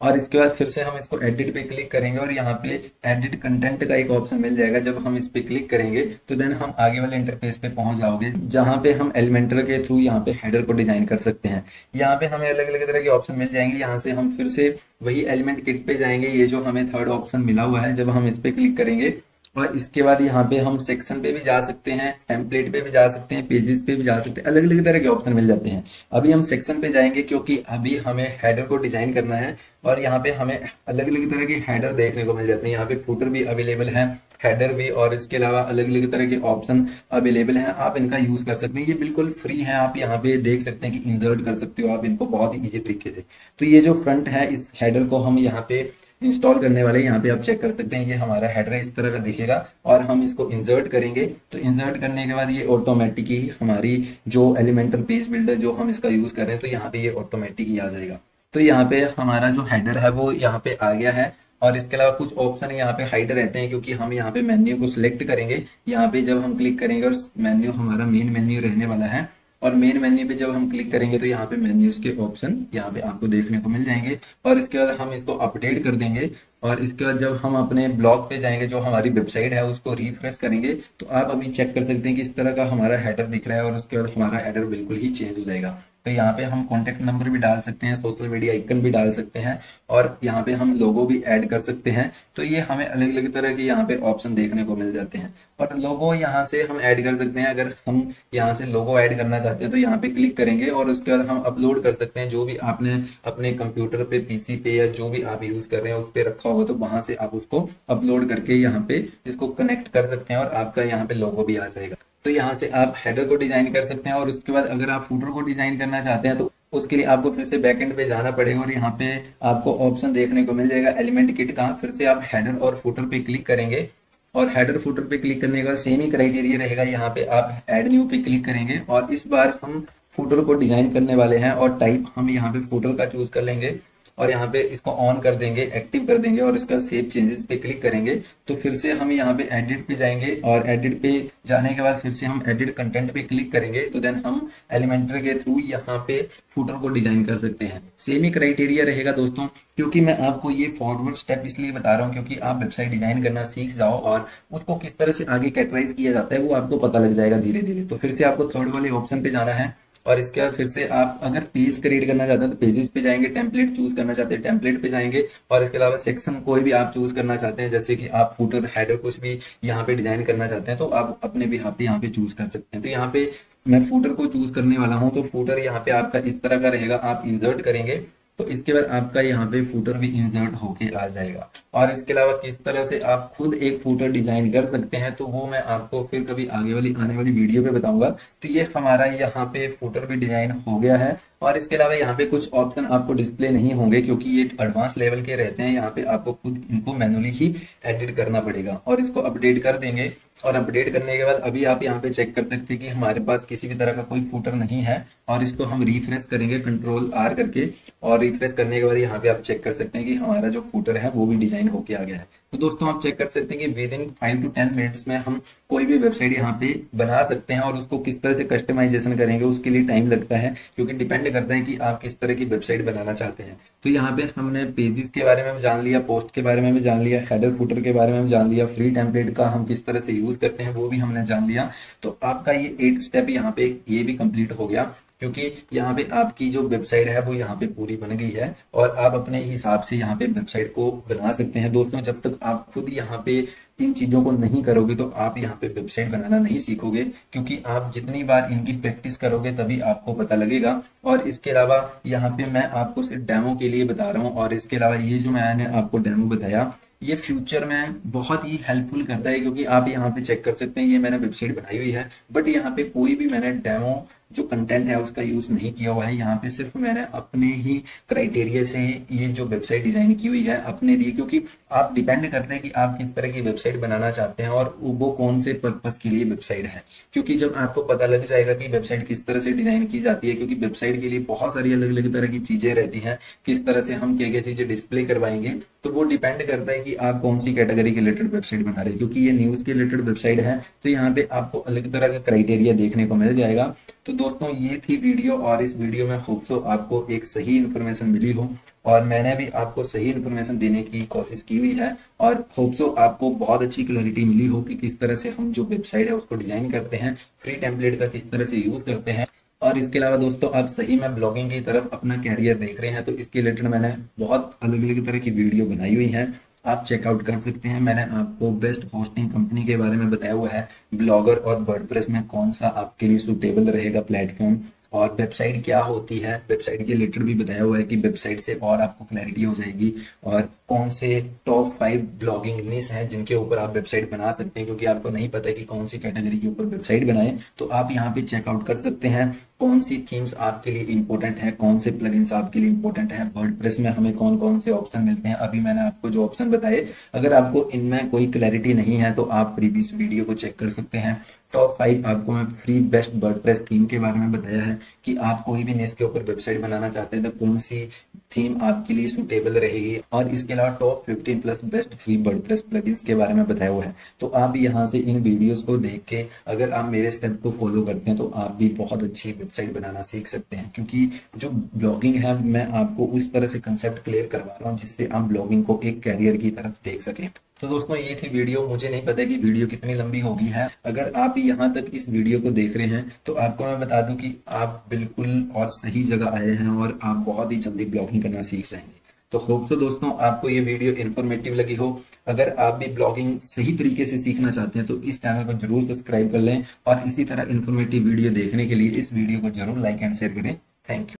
और इसके बाद फिर से हम इसको एडिट पे क्लिक करेंगे और यहाँ पे एडिट कंटेंट का एक ऑप्शन मिल जाएगा। जब हम इस पे क्लिक करेंगे तो देन हम आगे वाले इंटरफेस पे पहुंच जाओगे, जहां पे हम एलिमेंटर के थ्रू यहाँ पे हेडर को डिजाइन कर सकते हैं। यहाँ पे हमें अलग अलग तरह के ऑप्शन मिल जाएंगे। यहाँ से हम फिर से वही एलिमेंट किट पे जाएंगे, ये जो हमें थर्ड ऑप्शन मिला हुआ है। जब हम इस पे क्लिक करेंगे और इसके बाद यहाँ पे हम सेक्शन पे भी जा सकते हैं, टेम्पलेट पे भी जा सकते हैं, पेजेस पे भी जा सकते हैं, अलग अलग तरह के ऑप्शन मिल जाते हैं। अभी हम सेक्शन पे जाएंगे क्योंकि अभी हमें हेडर को डिजाइन करना है, और यहाँ पे हमें अलग अलग तरह के हेडर देखने को मिल जाते हैं। यहाँ पे फुटर भी अवेलेबल है, हेडर भी, और इसके अलावा अलग अलग तरह के ऑप्शन अवेलेबल हैं। आप इनका यूज कर सकते हैं, ये बिल्कुल फ्री है। आप यहाँ पे देख सकते हैं कि इंसर्ट कर सकते हो आप इनको बहुत ही इजी तरीके से। तो ये जो फ्रंट है, इस हेडर को हम यहाँ पे इंस्टॉल करने वाले, यहाँ पे आप चेक कर सकते हैं, ये हमारा हेडर इस तरह का दिखेगा। और हम इसको इंसर्ट करेंगे तो इंसर्ट करने के बाद ये ऑटोमेटिक ही हमारी जो एलिमेंटल पेज बिल्डर जो हम इसका यूज कर रहे हैं, तो यहाँ पे ये ऑटोमेटिक ही आ जाएगा। तो यहाँ पे हमारा जो हेडर है वो यहाँ पे आ गया है। और इसके अलावा कुछ ऑप्शन यहाँ पे हाइड रहते हैं, क्योंकि हम यहाँ पे मेन्यू को सिलेक्ट करेंगे। यहाँ पे जब हम क्लिक करेंगे और मेन्यू हमारा मेन मेन्यू रहने वाला है, और मेन मेन्यू पे जब हम क्लिक करेंगे तो यहाँ पे मेन्यूज के ऑप्शन यहाँ पे आपको देखने को मिल जाएंगे। और इसके बाद हम इसको अपडेट कर देंगे। और इसके बाद जब हम अपने ब्लॉग पे जाएंगे, जो हमारी वेबसाइट है उसको रिफ्रेश करेंगे, तो आप अभी चेक कर सकते हैं कि इस तरह का हमारा हेडर दिख रहा है। और उसके बाद हमारा हेडर बिल्कुल ही चेंज हो जाएगा। तो यहाँ पे हम कॉन्टेक्ट नंबर भी डाल सकते हैं, सोशल मीडिया आइकन भी डाल सकते हैं, और यहाँ पे हम लोगो भी ऐड कर सकते हैं। तो ये हमें अलग अलग तरह के यहाँ पे ऑप्शन देखने को मिल जाते हैं। और लोगो यहाँ से हम ऐड कर सकते हैं। अगर हम यहाँ से लोगो ऐड करना चाहते हैं तो यहाँ पे क्लिक करेंगे और उसके बाद हम अपलोड कर सकते हैं। जो भी आपने अपने कंप्यूटर पे, पीसी पे, या जो भी आप यूज कर रहे हैं उस पे रखा होगा, तो वहां से आप उसको अपलोड करके यहाँ पे इसको कनेक्ट कर सकते हैं और आपका यहाँ पे लोगो भी आ जाएगा। तो यहाँ से आप हेडर को डिजाइन कर सकते हैं। और उसके बाद अगर आप फुटर को डिजाइन करना चाहते हैं तो उसके लिए आपको फिर से बैकएंड पे जाना पड़ेगा, और यहाँ पे आपको ऑप्शन देखने को मिल जाएगा एलिमेंट किट का। फिर से आप हेडर और फुटर पे क्लिक करेंगे, और हेडर फुटर पे क्लिक करने का सेम ही क्राइटेरिया रहेगा। यहाँ पे आप ऐड न्यू पे क्लिक करेंगे, और इस बार हम फुटर को डिजाइन करने वाले हैं, और टाइप हम यहाँ पे फुटर का चूज कर लेंगे। और यहाँ पे इसको ऑन कर देंगे, एक्टिव कर देंगे, और इसका सेव चेंजेस पे क्लिक करेंगे। तो फिर से हम यहाँ पे एडिट पे जाएंगे, और एडिट पे जाने के बाद फिर से हम एडिट कंटेंट पे क्लिक करेंगे। तो देन हम एलिमेंटर के थ्रू यहाँ पे फुटर को डिजाइन कर सकते हैं। सेम ही क्राइटेरिया रहेगा दोस्तों, क्योंकि मैं आपको ये फॉरवर्ड स्टेप इसलिए बता रहा हूँ क्योंकि आप वेबसाइट डिजाइन करना सीख जाओ, और उसको किस तरह से आगे कैटेगराइज किया जाता है वो आपको पता लग जाएगा धीरे धीरे। तो फिर से आपको थर्ड वाले ऑप्शन पे जाना है, और इसके बाद फिर से आप अगर पेज क्रिएट करना चाहते हैं तो पेजेस पे जाएंगे, टेम्पलेट चूज करना चाहते हैं टेम्पलेट पे जाएंगे, और इसके अलावा सेक्शन कोई भी आप चूज करना चाहते हैं, जैसे कि आप फुटर, हेडर कुछ भी यहाँ पे डिजाइन करना चाहते हैं, तो आप अपने भी यहाँ पे चूज कर सकते हैं। तो यहाँ पे मैं फुटर को चूज करने वाला हूँ। तो फुटर यहाँ पे आपका इस तरह का रहेगा, आप इंसर्ट करेंगे तो इसके बाद आपका यहाँ पे फुटर भी इंसर्ट होके आ जाएगा। और इसके अलावा किस तरह से आप खुद एक फुटर डिजाइन कर सकते हैं तो वो मैं आपको फिर कभी आगे वाली आने वाली वीडियो पे बताऊंगा। तो ये हमारा यहाँ पे फुटर भी डिजाइन हो गया है। और इसके अलावा यहाँ पे कुछ ऑप्शन आपको डिस्प्ले नहीं होंगे क्योंकि ये एडवांस लेवल के रहते हैं। यहाँ पे आपको खुद इनको मैनुअली ही एडिट करना पड़ेगा, और इसको अपडेट कर देंगे। और अपडेट करने के बाद अभी आप यहाँ पे चेक कर सकते हैं कि हमारे पास किसी भी तरह का कोई फुटर नहीं है। और इसको हम रिफ्रेश करेंगे कंट्रोल आर करके, और रिफ्रेश करने के बाद यहाँ पे आप चेक कर सकते हैं कि हमारा जो फुटर है वो भी डिजाइन होके आ गया है। तो दोस्तों आप चेक कर सकते हैं कि विद इन 5 to 10 मिनट्स में हम कोई भी वेबसाइट यहाँ पे बना सकते हैं। और उसको किस तरह से कस्टमाइजेशन करेंगे उसके लिए टाइम लगता है, क्योंकि डिपेंड करता है कि आप किस तरह की वेबसाइट बनाना चाहते हैं। तो यहाँ पे हमने पेजेस के बारे में भी जान लिया, पोस्ट के बारे में भी जान लिया, हेडर फुटर के बारे में भी जान लिया, फ्री टेम्पलेट का हम किस तरह से यूज करते हैं वो भी हमने जान लिया। तो आपका ये 8 स्टेप यहाँ पे ये भी कंप्लीट हो गया, क्योंकि यहाँ पे आपकी जो वेबसाइट है वो यहाँ पे पूरी बन गई है, और आप अपने हिसाब से यहाँ पे वेबसाइट को बना सकते हैं। दोस्तों जब तक आप खुद यहाँ पे इन चीजों को नहीं करोगे तो आप यहाँ पे वेबसाइट बनाना नहीं सीखोगे, क्योंकि आप जितनी बार इनकी प्रैक्टिस करोगे तभी आपको पता लगेगा। और इसके अलावा यहाँ पे मैं आपको सिर्फ डेमो के लिए बता रहा हूँ, और इसके अलावा ये जो मैंने आपको डेमो बताया ये फ्यूचर में बहुत ही हेल्पफुल करता है, क्योंकि आप यहाँ पे चेक कर सकते हैं ये मैंने वेबसाइट बनाई हुई है, बट यहाँ पे कोई भी मैंने डेमो जो कंटेंट है उसका यूज नहीं किया हुआ है। यहाँ पे सिर्फ मैंने अपने ही क्राइटेरिया से ये जो वेबसाइट डिजाइन की हुई है अपने लिए, क्योंकि आप डिपेंड करते हैं कि आप किस तरह की वेबसाइट बनाना चाहते हैं और वो कौन से पर्पस के लिए वेबसाइट है। क्योंकि जब आपको पता लग जाएगा कि वेबसाइट किस तरह से डिजाइन की जाती है, क्योंकि वेबसाइट के लिए बहुत सारी अलग अलग तरह की चीजें रहती हैं, किस तरह से हम क्या क्या चीजें डिस्प्ले करवाएंगे, तो वो डिपेंड करता है कि आप कौन सी कैटेगरी के रिलेटेड वेबसाइट बना रहे हैं। क्योंकि ये न्यूज के रिलेटेड वेबसाइट है तो यहाँ पे आपको अलग तरह का क्राइटेरिया देखने को मिल जाएगा। तो दोस्तों ये थी वीडियो, और इस वीडियो में होप सो आपको एक सही इन्फॉर्मेशन मिली हो, और मैंने भी आपको सही इन्फॉर्मेशन देने की कोशिश की हुई है, और होप सो आपको बहुत अच्छी क्लैरिटी मिली हो कि किस तरह से हम जो वेबसाइट है उसको डिजाइन करते हैं, फ्री टेम्पलेट का किस तरह से यूज करते हैं। और इसके अलावा दोस्तों आप सही में ब्लॉगिंग की तरफ अपना कैरियर देख रहे हैं तो इसके रिलेटेड मैंने बहुत अलग अलग तरह की वीडियो बनाई हुई है, आप चेकआउट कर सकते हैं। मैंने आपको बेस्ट होस्टिंग कंपनी के बारे में बताया हुआ है, ब्लॉगर और वर्डप्रेस में कौन सा आपके लिए सुटेबल रहेगा प्लेटफॉर्म, और वेबसाइट क्या होती है, वेबसाइट के रिलेटेड भी बताया हुआ है कि वेबसाइट से और आपको क्लैरिटी हो जाएगी, और कौन से टॉप 5 ब्लॉगिंग निश हैं जिनके ऊपर आप वेबसाइट बना सकते हैं। क्योंकि आपको नहीं पता कि कौन सी कैटेगरी के ऊपर वेबसाइट बनाएं, तो आप यहाँ पे चेकआउट कर सकते हैं कौन सी थीम्स आपके लिए इंपॉर्टेंट है, कौन से प्लगइन्स आपके लिए इंपॉर्टेंट है, वर्डप्रेस में हमें कौन कौन से ऑप्शन मिलते हैं। अभी मैंने आपको जो ऑप्शन बताए, अगर आपको इनमें कोई क्लैरिटी नहीं है तो आप प्रीवियस वीडियो को चेक कर सकते हैं। टॉप 5 आपको मैं फ्री बेस्ट वर्डप्रेस थीम के बारे में बताया है कि आप कोई भी निश के ऊपर वेबसाइट बनाना चाहते हैं तो कौन सी थीम आपके लिए सुटेबल रहेगी, और इसके अलावा top 15 plus best free WordPress plugins के बारे में बताया हुआ है। तो आप यहाँ से इन वीडियोस को देख के अगर आप मेरे स्टेप को फॉलो करते हैं तो आप भी बहुत अच्छी वेबसाइट बनाना सीख सकते हैं। क्योंकि जो ब्लॉगिंग है मैं आपको उस तरह से कंसेप्ट क्लियर करवा रहा हूँ जिससे आप ब्लॉगिंग को एक कैरियर की तरफ देख सकें। तो दोस्तों ये थी वीडियो, मुझे नहीं पता कि वीडियो कितनी लंबी होगी है। अगर आप यहाँ तक इस वीडियो को देख रहे हैं तो आपको मैं बता दूं कि आप बिल्कुल और सही जगह आए हैं और आप बहुत ही जल्दी ब्लॉगिंग करना सीख जाएंगे। तो होप सो दोस्तों आपको ये वीडियो इन्फॉर्मेटिव लगी हो। अगर आप भी ब्लॉगिंग सही तरीके से सीखना चाहते हैं तो इस चैनल को जरूर सब्सक्राइब कर लें, और इसी तरह इन्फॉर्मेटिव वीडियो देखने के लिए इस वीडियो को जरूर लाइक एंड शेयर करें। Thank you.